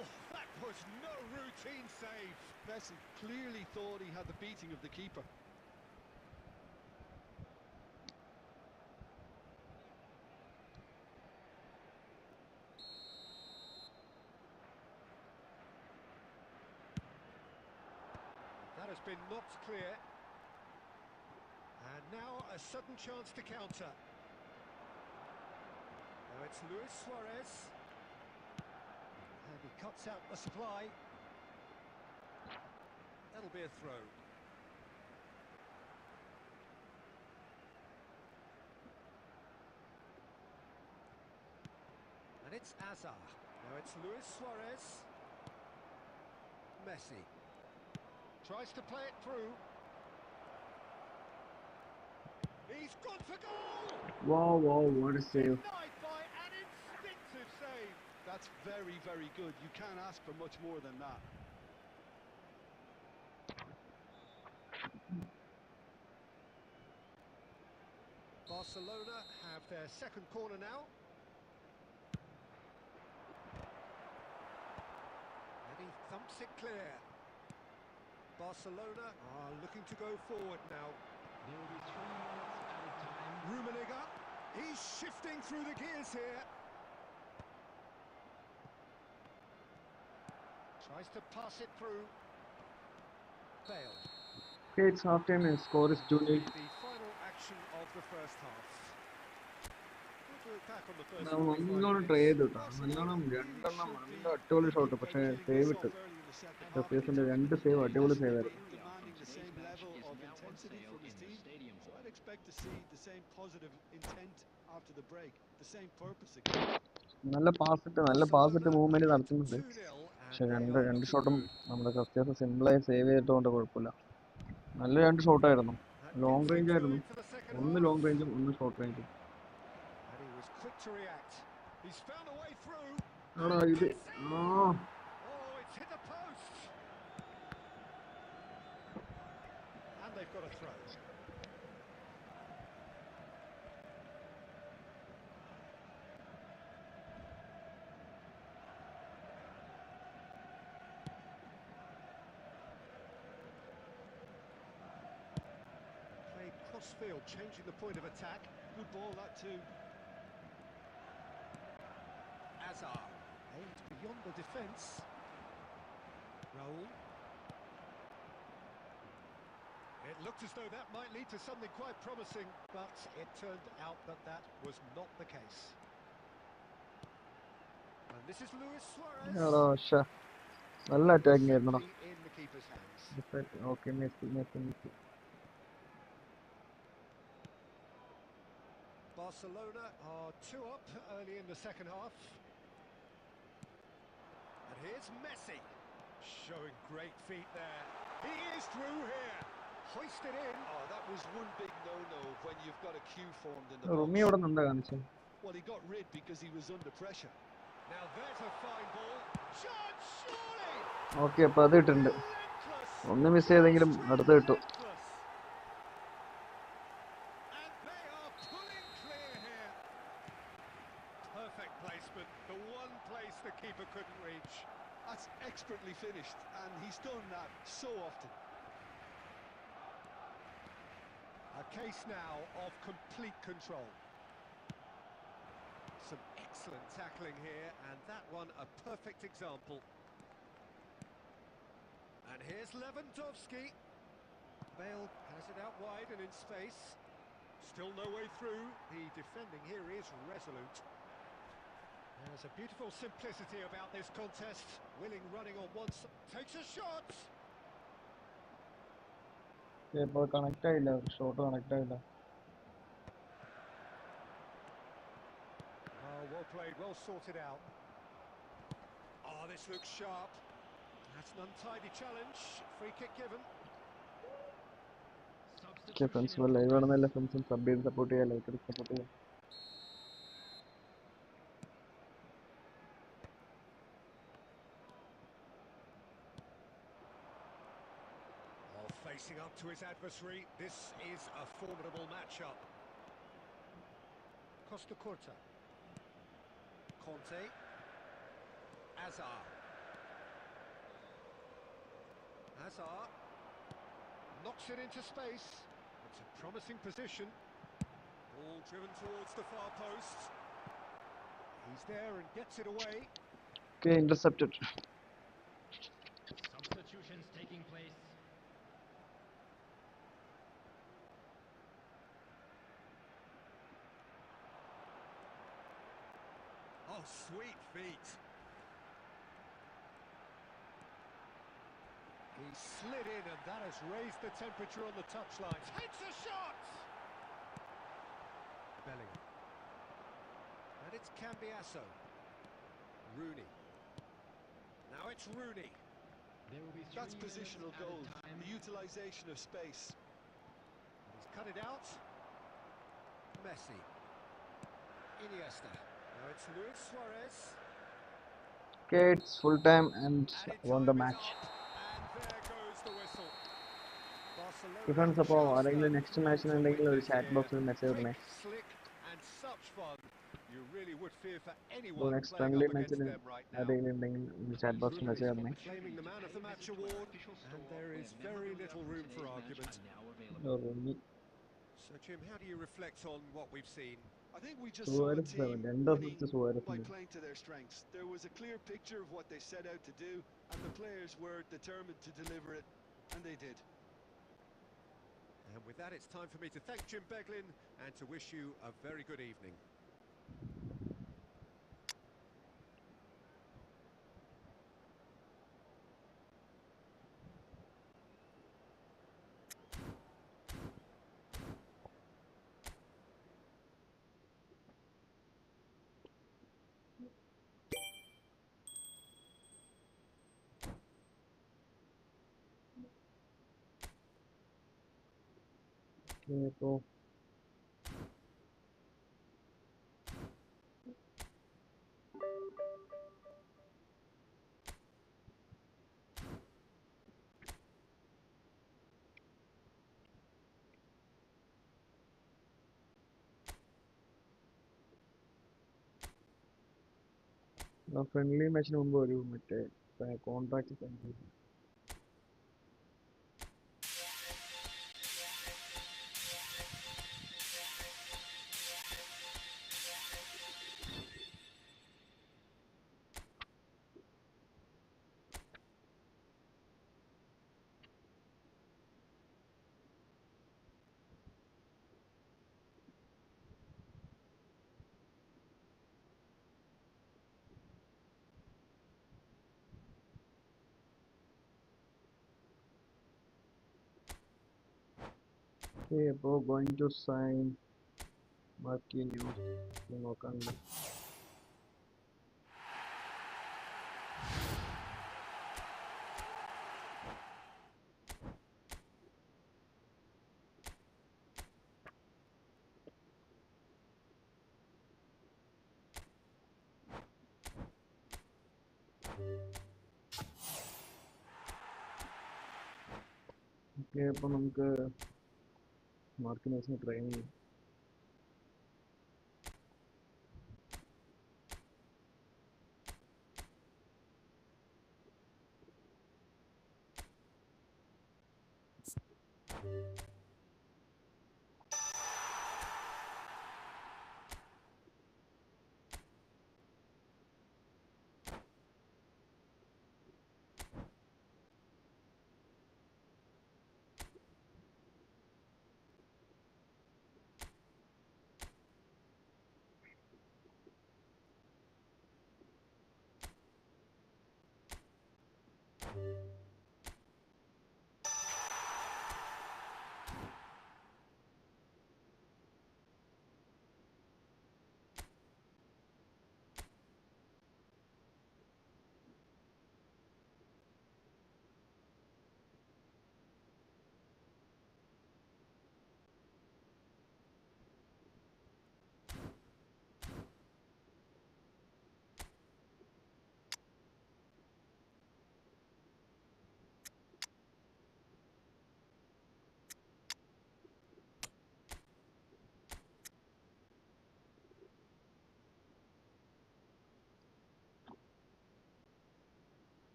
Oh, that was no routine save. Messi clearly thought he had the beating of the keeper. That has been knocked clear. And now a sudden chance to counter. Now it's Luis Suarez. And he cuts out the supply. That'll be a throw. And it's Azar. Now it's Luis Suarez. Messi. Tries to play it through. He's gone for goal! Wow, wow, what a save. Denied by an instinctive save. That's very, very good. You can't ask for much more than that. Barcelona have their second corner now. And he thumps it clear. Barcelona are looking to go forward now. There will be 3 minutes added time. Rummenigge, he's shifting through the gears here. Tries to pass it through. Bale. Okay, it's half time and score is 2-0. The final action of the first half. We'll look back on the first 45 നല്ലോണം minutes. Try ചെയ്തു കേട്ടോ. നല്ലോണം രണ്ടെണ്ണം നല്ല അടിപൊളി shot, പക്ഷേ save ഇട്ടു. ജെഫേഴ്സിന്റെ 2 save അടിപൊളി സേവ് ആയിരുന്നു. Demanding the same level of intensity from his team, so I'd expect to see the same positive intent after the break, the same purpose again. നല്ല പാസ് ഇട്ട് മൂവ്മെന്റ് നടത്തുന്നുണ്ട്. 2-0 പക്ഷെ and they രണ്ട് are looking ഷോട്ടും good. നമ്മുടെ അത്യാവശ്യം സിമ്പിളായി save ചെയ്തിട്ടുകൊണ്ട് കുഴപ്പമില്ല. നല്ല 2 ഷോട്ടായിരുന്നു. That long gets range them ആയിരുന്നു. through into the second ഒന്ന് half. ലോങ് റേഞ്ചും ഒന്ന് short റേഞ്ചും. And he was quick to react. He's found a way through. ആടാ ഇത് Oh, it's hit the post. And they've got a throw. Played cross-field, changing the point of attack. Good ball, that too. Azar aimed beyond the defence. Raul. It looked as though that might lead to something quite promising, but it turned out that that was not the case. And this is Luis Suarez. ആടാ പക്ഷേ നല്ല attacking ആയിരുന്നടാ. Safely in the keeper's hands. Okay Messi. Barcelona are 2 up early in the second half. And here's Messi, showing great feet there. He is through here, hoisted in. Oh, that was one big no-no when you've got a queue formed in the റുമി box. അവിടെ നിന്നാ കാണിച്ചത്. Well, he got rid because he was under pressure. Now there's a fine ball. Shot, surely! Okay, അപ്പൊ അത് ഇട്ടുണ്ട്. Relentless. ഒന്ന് miss ചെയ്തെങ്കിലും അടുത്ത് കിട്ടും. Relentless. And they are pulling clear here. Perfect placement, the one place the keeper couldn't reach. That's expertly finished, and he's done that so often. A case now of complete control. Some excellent tackling here, and that one a perfect example. And here's Lewandowski. Bale has it out wide and in space. Still no way through. The defending here is resolute. There's a beautiful simplicity about this contest. Willing running on one side. Takes a shot. ഇപ്പൊ connect ആയില്ല, shot connect ആയില്ല. Oh, well played, well sorted out. Oh, this looks sharp. That's an untidy challenge. Free kick given. Okay friends, live കാണുന്ന എല്ലാ ഫ്രണ്ട്സും sub ചെയ്ത് support ചെയ്യുക, like എടുത്ത് support ചെയ്യുക. Oh, facing up to his adversary. This is a formidable matchup. Costa Curta. Conte. Azar. Azar knocks it into space. It's a promising position. Ball driven towards the far post. He's there and gets it away. Okay, intercepted. Substitutions taking place. Oh, sweet feet. He slid in, and that has raised the temperature on the touchline. Takes a shot! Bellingham. And it's Cambiasso. Rooney. Now it's Rooney. There will be That's 3 minutes positional added gold, time. the utilisation of space. He's cut it out. Messi. Iniesta. Now it's Luis Suarez. Okay, it's full time and Added won the time is match. up. And there goes the whistle. Friends, Barcelona അപ്പോൾ just ആരെങ്കിലും a next thrill മാച്ചിന് to ഉണ്ടെങ്കിൽ ഒരു witness chat here. ബോക്സിൽ message ഇടണേ. Quick, slick, and such fun. You really would fear for അപ്പോൾ anyone next playing friendly up against മാച്ചിന് them right now. ആരെങ്കിലും ഉണ്ടെങ്കിൽ chat ബോക്സിൽ മെസ്സേജ് ഇടണേ. Claiming the Man of the Match award, and there is very little room for argument. So, Jim, how do you reflect on what we've seen? I think we just saw a Suarez team രണ്ട് winning assist Suarez by ഉണ്ട്. playing to their strengths. There was a clear picture of what they set out to do, and the players were determined to deliver it, and they did. And with that, it's time for me to thank Jim Beglin and to wish you a very good evening. Okay, അപ്പോൾ friendly മാച്ചിന് മുമ്പ് ഒരു മറ്റേ contract sign ചെയ്തു. Okay, അപ്പോൾ going to sign Marquinhos നോക്കാനുണ്ട്. Okay, അപ്പോൾ നമുക്ക് മാർക്കിനോസിനെ ട്രെയിൻ ചെയ്യാം.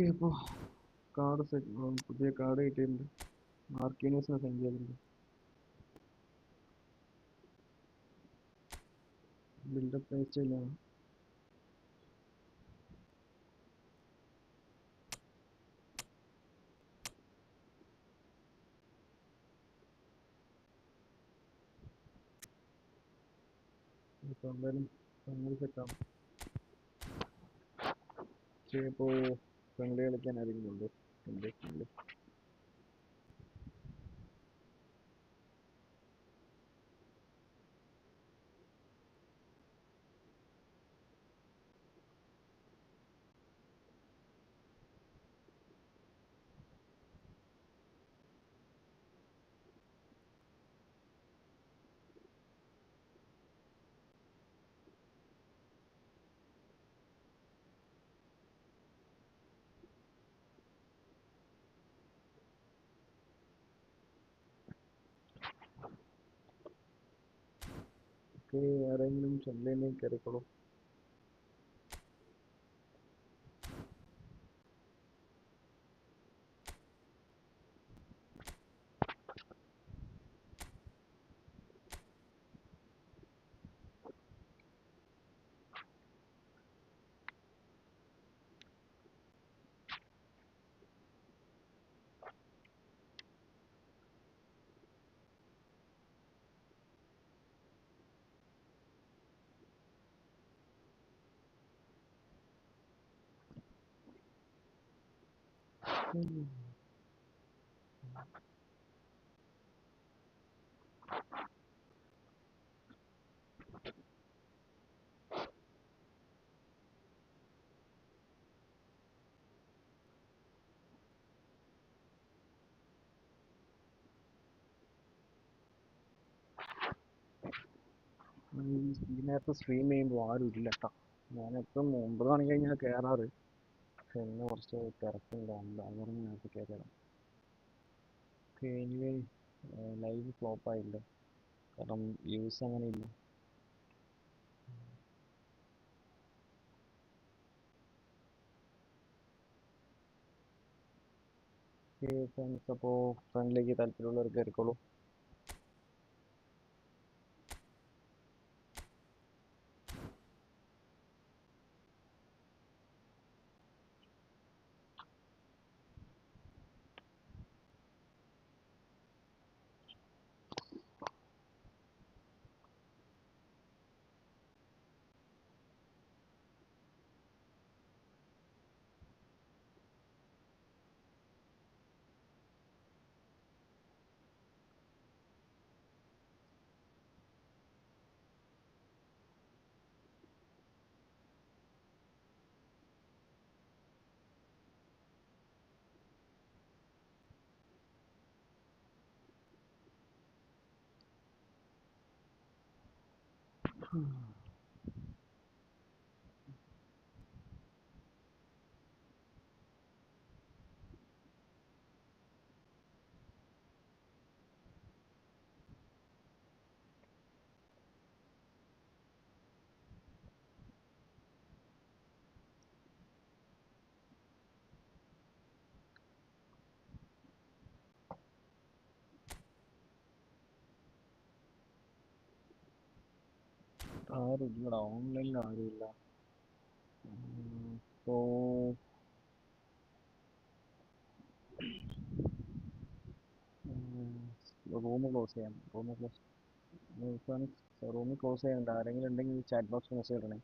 ഓക്കെ, ഇപ്പോൾ കാർഡ് സെറ്റ്, പുതിയ കാർഡ് കിട്ടിയിട്ടുണ്ട്. മാർക്കീനീസിനെ സെൻഡ് ചെയ്തിട്ടുണ്ട്. ബിൽഡപ്പ് പ്ലേ സ്റ്റൈലാണ്. ഇപ്പോൾ എന്തായാലും സംഗതി സെറ്റാണ്. പക്ഷേ ഇപ്പോൾ ഫ്രണ്ട്ലി കളിക്കാൻ ആരെങ്കിലും ഉണ്ടോ? എൻ്റെ ഫ്രണ്ട്ലി ഒക്കെ ആരെങ്കിലും ഫ്രണ്ട്ലിയിൽ കയറിക്കോളൂ. ഈ നേരത്തെ സ്ട്രീം ചെയ്യുമ്പോൾ ആരും ഇല്ല കേട്ടോ. ഞാനെപ്പം 9 മണി കഴിഞ്ഞാൽ കയറാറ്. പക്ഷെ ഇന്ന് കുറച്ച് തിരക്കുണ്ടാകുന്നുണ്ട്, അതുകൊണ്ട് നേരത്തെ കയറിയതാണ്. ഓക്കെ, എനിവേ ലൈവ് ഫ്ലോപ്പ് ആയില്ല, കാരണം വ്യൂസ് അങ്ങനെ ഇല്ല. ഓക്കെ ഫ്രണ്ട്സ്, അപ്പോൾ ഫ്രണ്ടിലേക്ക് താല്പര്യമുള്ളവർ കയറിക്കോളൂ. ആരും ഇല്ലടാ, ഓൺലൈനിൽ ആരുമില്ല. ഇപ്പോൾ റൂം ക്ലോസ് ചെയ്യാം. റൂം ക്ലോസ് ചെയ്യാനുണ്ട്. ആരെങ്കിലും ഉണ്ടെങ്കിൽ ചാറ്റ് ബോക്സ് മെസ്സേജ് ഇടണേ.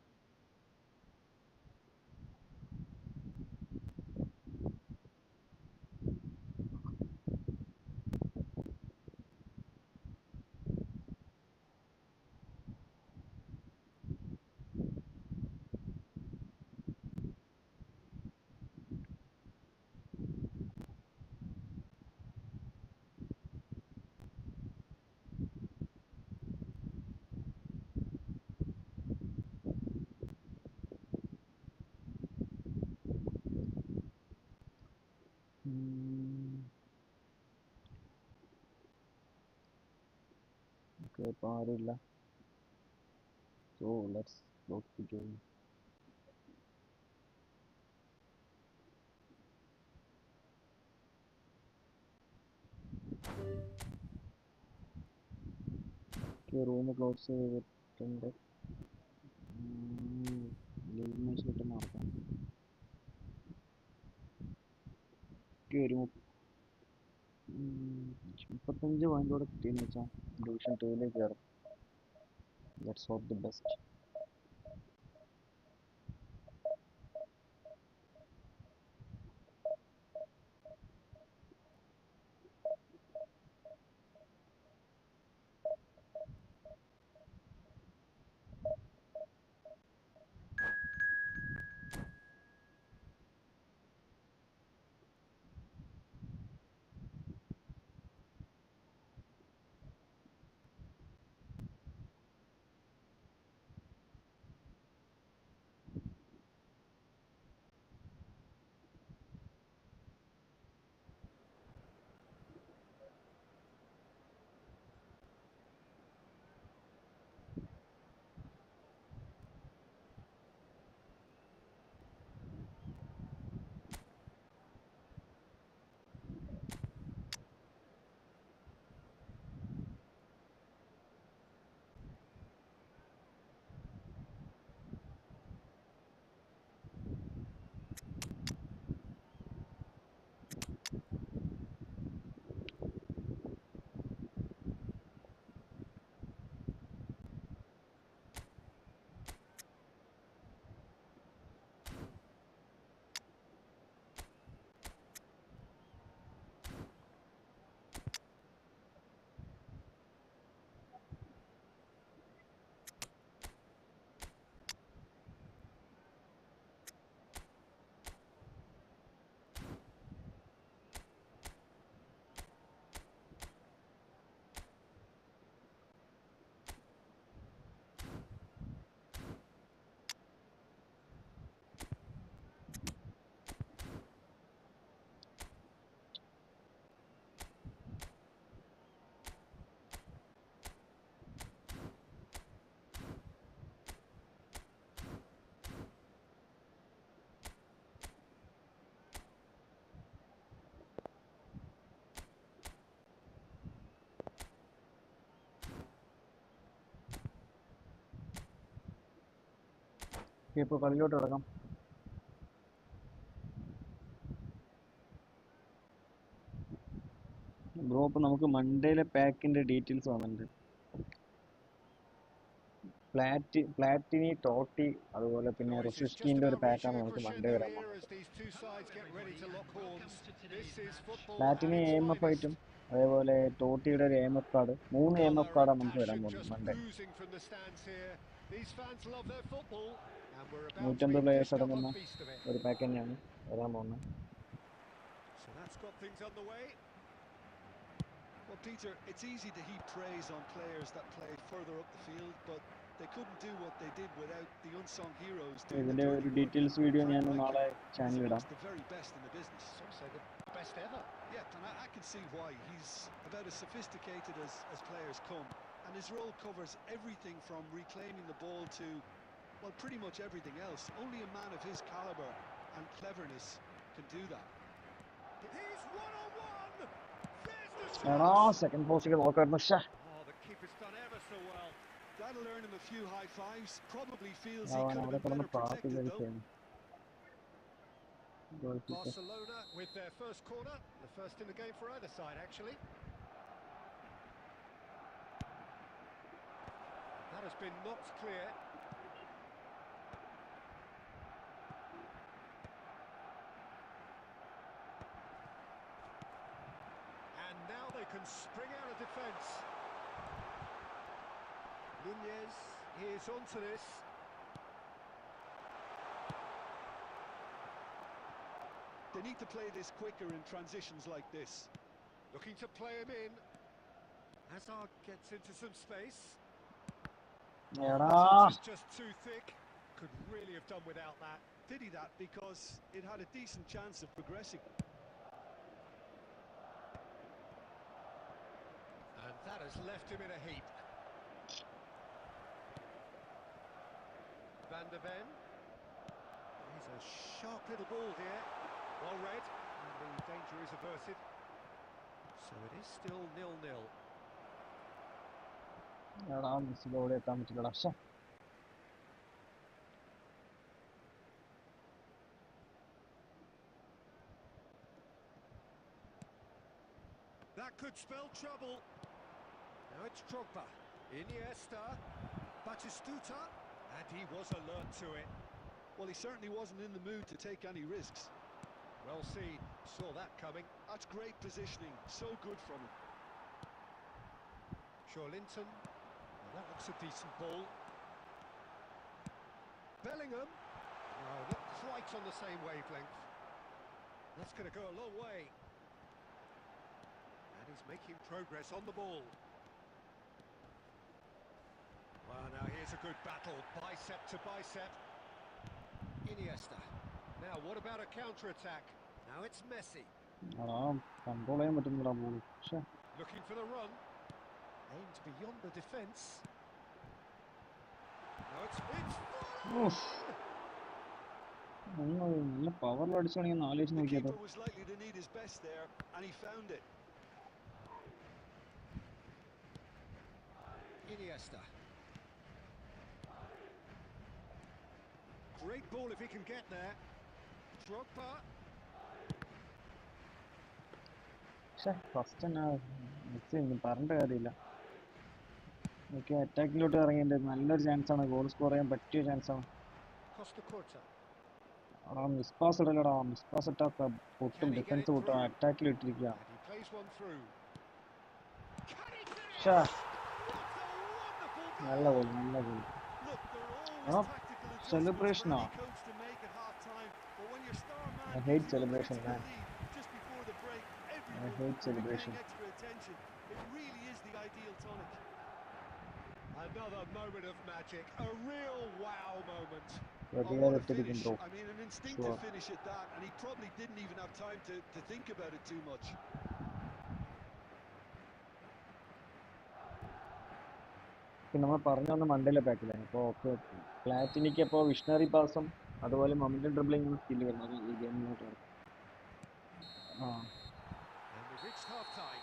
ഓക്കെ, ഇപ്പോൾ ആരുമില്ല. So let's close the game. Room close ചെയ്തിട്ടുണ്ട്. ലീവ് മാച്ച് കിട്ടുന്ന നടത്താം. ഒരു 35 പോയിന്റോടെ കിട്ടിയെന്ന് വെച്ചാൽ ഡിവിഷൻ 2ലേക്ക് കയറും. Let's hope the best. ഇപ്പോൾ കളിയിലോട്ട് കിടക്കാം. ബ്രോ, ഇപ്പോൾ നമുക്ക് മൺഡേയിലെ പാക്കിൻ്റെ ഡീറ്റെയിൽസ് വന്നിട്ടുണ്ട്. പ്ലാറ്റിനി, ടോട്ടി, അതുപോലെ പിന്നെ റൊഷിസ്കിൻ്റെ ഒരു പാക്കാണ് നമുക്ക് മൺഡേ വരാൻ പോകുന്നത്. പ്ലാറ്റിനി AMF ആയിട്ടും അതേപോലെ ടോട്ടിയുടെ ഒരു AMF കാർഡ്, 3 AMF കാർഡാണ് നമുക്ക് വരാൻ പോകുന്നത് മൺഡേ. 150 പ്ലേയേഴ്സ് അടങ്ങുന്ന ഒരു പാക്ക് തന്നെയാണ് വരാൻ പോകുന്നത്. Well, Peter, it's easy to heap praise on players that play further up the field, but they couldn't do what they did without the unsung heroes doing the ഇതിന്റെ ഒരു dirty work. Details video ഞാൻ നാളെ He's ചാനലിൽ ഇടാം. amongst the very best in the business. Some say the best ever. Yeah, and I can see why. He's about as sophisticated as players come, and his role covers everything from reclaiming the ball to, well, pretty much everything else. Only a man of his caliber and cleverness can do that. He's one-on-one. എടാ, second പോസ്റ്റിൽ നോക്കായിരുന്നു. Oh, the keeper's done ever so well. That'll earn him a few high fives. Probably feels he അവൻ could അവിടെ have been കിടന്ന് better protected though. പ്രാർത്ഥിക്കുകയാണ്. Barcelona with their first corner, the first in the game for either side, actually. That has been knocked clear. And now they can spring out of defence. Nunez is onto this. They need to play this quicker in transitions like this. Looking to play him in. Hazard gets into some space. എടാ, It's just too thick. Could really have done without that. Pity that, because it had a decent chance of progressing. And that has left him in a heap. Van der Ven. He's a sharp little ball here. Well read. And the danger is averted. So it is still 0-0. എടാ മെസ്സിക്ക് അവിടെ എത്താൻ പറ്റില്ലടാ. പക്ഷേ That could spell trouble. Now it's Drogba. Iniesta. Batistuta. And he was alert to it. Well, he certainly wasn't in the mood to take any risks. Well seen. Saw that coming. That's great positioning. So good from him. Linton. Well, that looks a decent ball. Bellingham. No, not quite on the same wavelength. That's going to go a long way. And he's making progress on the ball. Well, now here's a good battle, bicep to bicep. Iniesta. Now, what about a counter-attack? Now it's Messi. എടാ control ചെയ്യാൻ പറ്റുന്നില്ല ball. പക്ഷേ Looking for the run. Aimed beyond the defence. Now it's നല്ല പവറിൽ അടിച്ചാണെങ്കിൽ ഒന്ന് ആലോചിച്ച് The നോക്കിയത്. keeper was likely to need his best there, and he found it. Iniesta. Great ball if he can get there. Drogba. പക്ഷേ first തന്നെ Messi പറഞ്ഞിട്ട് കാര്യമില്ല. Okay അറ്റാക്കിലോട്ട് ഇറങ്ങിയിട്ട് നല്ലൊരു ചാൻസാണ്, ഗോൾ സ്കോർ ചെയ്യാൻ പറ്റിയ ചാൻസാണ്. Costa Curta. ആ മിസ് പാസ് ഇടലടാ, മിസ് പാസ് ഇട്ടാ പൊട്ടും, ഡിഫൻസ് പൊട്ടും. അറ്റാക്കിൽ ഇട്ടിരിക്കുക. And he plays one through. Can he finish? പക്ഷേ What a wonderful goal! നല്ല ഗോൾ, നല്ല ഗോൾ. Look, there are ആ always tactical adjustments for സെലിബ്രേഷനാ. any coach to make at half time, but when your star man I hate gives you a celebration, critical man. lead just before the break, I everyone hate will be celebration. paying extra attention. It really is the ideal tonic. Another moment of magic, a real wow moment. Oh, what a പ്രതികാരത്തിരിക്കും finish. Bro. I mean, an instinctive Sure. finish at that, and he probably didn't even have time to think about it too much. പിന്നെ നമ്മൾ പറഞ്ഞു വന്ന മണ്ടയിലെ ബാക്കിലാണ്. ഇപ്പോൾ പ്ലാറ്റിനിക്ക് അപ്പോൾ visionary പാസും അതുപോലെ momentum dribbling skill വരുന്നത് ഈ ഗെയിമിലോട്ട് വരും. ആ And we've reached half-time.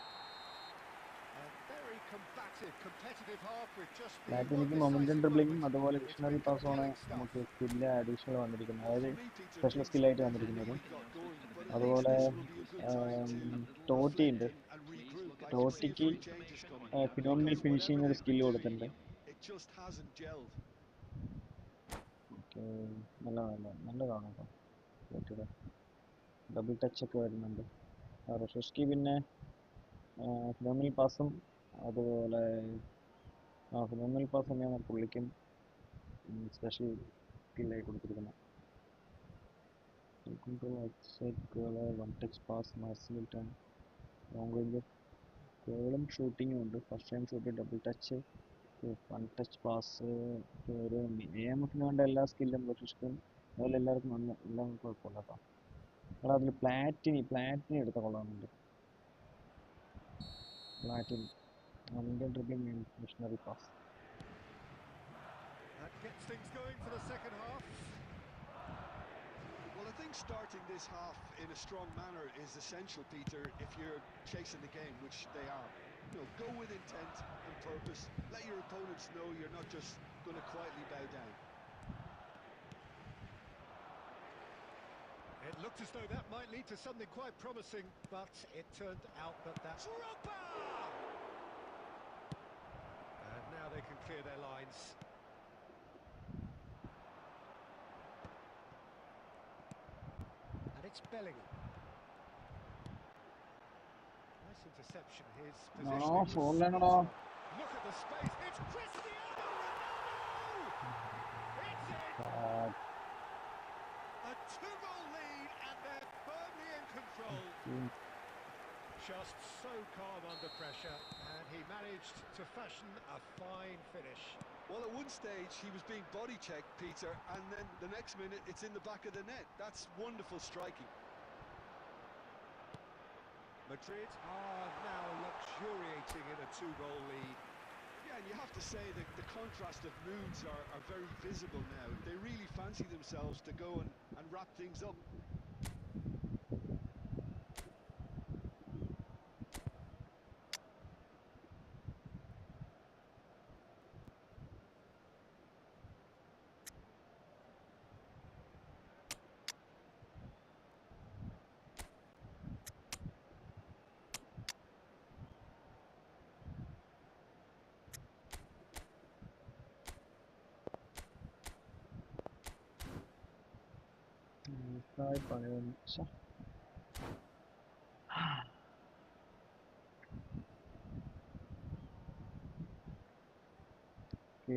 A very combative, competitive half with just the പ്ലാറ്റിനിക്ക് one momentum decisive ഡ്രിബ്ലിംഗും moment. അതുപോലെ It's visionary been പാസുമാണ് compelling stuff. നമുക്ക് സ്കില്ല് അഡീഷണൽ വന്നിരിക്കുന്നത്, Well, അതായത് for me, Peter, special things സ്കില്ലായിട്ട് looked better വന്നിരിക്കുന്നത്. when we got going, but at least അതുപോലെ this will be a good time to Totti reflect ഉണ്ട്. and regroup. I can see a ടോട്ടിക്ക് few changes coming phenomenal because finishing whatever ഒരു they've skill been doing, കൊടുത്തിട്ടുണ്ട്. it just hasn't gelled. Okay നല്ലതാണ് കേട്ടോ. ടോട്ടിയുടെ double touch ഒക്കെ വരുന്നുണ്ട്. റഷസ്കി പിന്നെ phenomenal പാസും അതുപോലെ phenomenal pass തന്നെയാണ് പുള്ളിക്കും സ്പെഷ്യൽ സ്കില്ലായി കൊടുത്തിരിക്കുന്നത്. One touch pass, Marseille turn, long range ഗോളും ഷൂട്ടിങ്ങും ഉണ്ട്. First time shoot, double touch, one touch pass, ഒരു എഎംഎഫിന് വേണ്ട എല്ലാ സ്കില്ലും റഷസ്കും അതുപോലെ എല്ലാവർക്കും എല്ലാം കുഴപ്പമില്ല കേട്ടോ. അവിടെ അതിൽ പ്ലാറ്റിനി എടുത്ത കൊള്ളാറുണ്ട്. പ്ലാറ്റിനി ഇന്ത്യൻ ഡ്രിബ്ലിംഗ് മിഷണറി pass. That gets things going for the second half. Well, I think starting this half in a strong manner is essential, Peter, if you're chasing the game, which they are. You know, go with intent and purpose. Let your opponents know you're not just going to quietly bow down. It looked as though that might lead to something quite promising, but it turned out that that's Drogba! And now they can clear their lines. And it's Bellingham. Nice interception. His positioning was four spot lane on. Look at the space. It's Cristiano Ronaldo! It's in! A two-goal lead, and they're firmly in control. Just so calm under pressure, and he managed to fashion a fine finish. Well, at one stage he was being body checked, Peter, and then the next minute it's in the back of the net. That's wonderful striking. Madrid are now luxuriating in a two-goal lead. Yeah, and you have to say that the contrast of moods are very visible now. They really fancy themselves to go and wrap things up. Okay,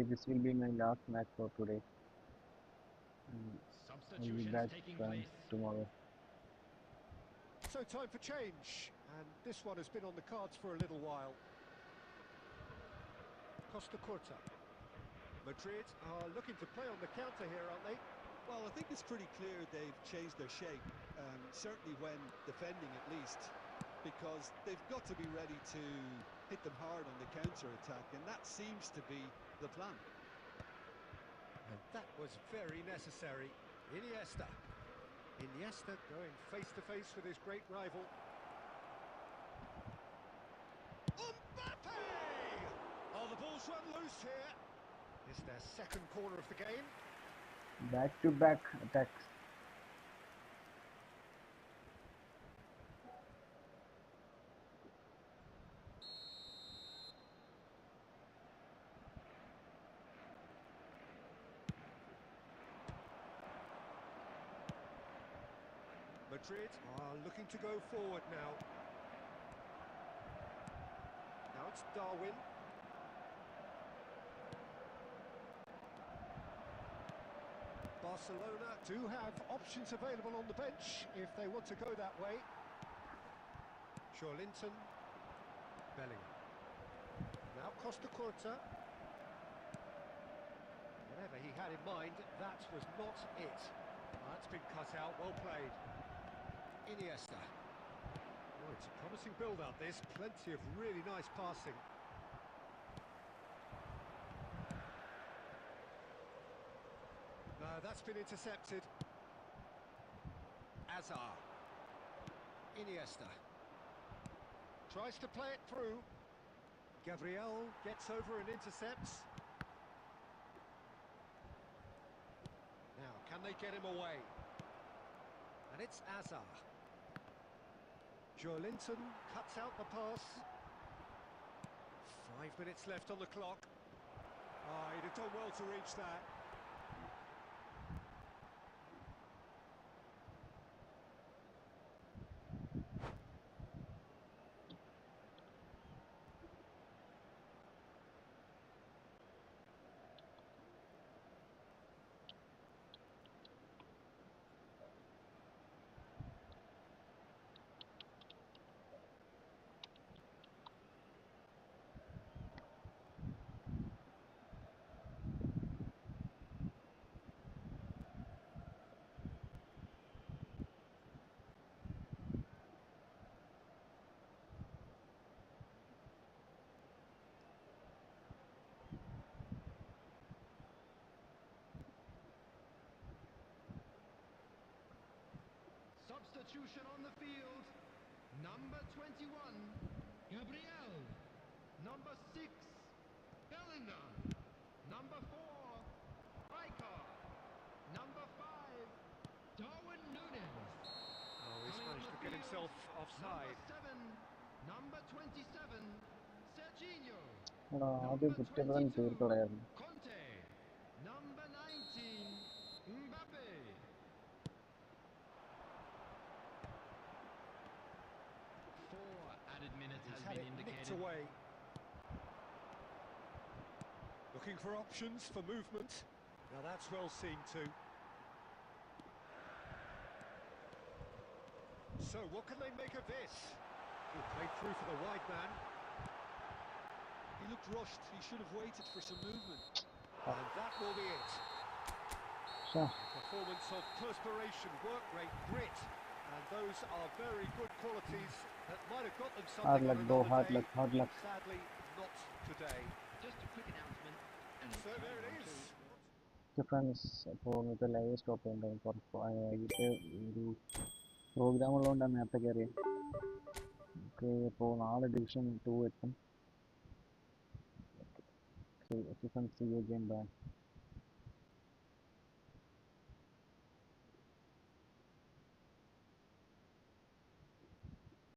this will be my last match for today. I'll be back tomorrow. So time for change, and this one has been on the cards for a little while. Costa Curta. Madrid are looking to play on the counter here, aren't they? Well, I think it's pretty clear they've changed their shape, certainly when defending at least, because they've got to be ready to hit them hard on the counter-attack, and that seems to be the plan. And that was very necessary. Iniesta. Iniesta going face-to-face with his great rival. Mbappe! Oh, the ball's run loose here. It's their second corner of the game. Back-to-back attacks. Madrid are looking to go forward now. Now it's Darwin. Barcelona do have options available on the bench if they want to go that way. Linton. Bellingham. Now Costa Curta. Whatever he had in mind, that was not it. That's been cut out, well played. Iniesta. Oh, it's a promising build-up this, plenty of really nice passing. No, that's been intercepted. Azar. Iniesta. Tries to play it through. Gabriel gets over and intercepts. Now, can they get him away? And it's Azar. Linton cuts out the pass. 5 minutes left on the clock. Oh, he'd have done well to reach that. Substitution on the field. Number 21, Gabriel. Number 6, Bellingham. Number 4, Riker. Number 5, Darwin Núñez. Oh, he's managed to get himself offside. Number 27, Serginho. ആദ്യം കുറ്റപ്രദം തീർത്തോളായിരുന്നു. Conte. Number 19, Mbappe. 4 added minutes has been indicated. Away. Looking for options for movement. Now that's well seen too. So what can they make of this? He played through for the wide man. He looked rushed. He should have waited for some movement. And that will be it. Performance of perspiration, work rate, grit. And those are very good qualities that might have got them something. Hard luck, bro. Hard luck. Hard luck. Sadly, not today. Just a quick announcement. So there it is. Friends, അപ്പോൾ ഇന്നത്തെ live stop ചെയ്യുന്നുണ്ട്. കുറച്ച് വൈകിട്ട് ഒരു programme ഉള്ളതുകൊണ്ടാണ് നേരത്തെ കയറിയത്. Okay, അപ്പോൾ നാളെ ഡിവിഷൻ 2 എത്തും. See you again. Bye.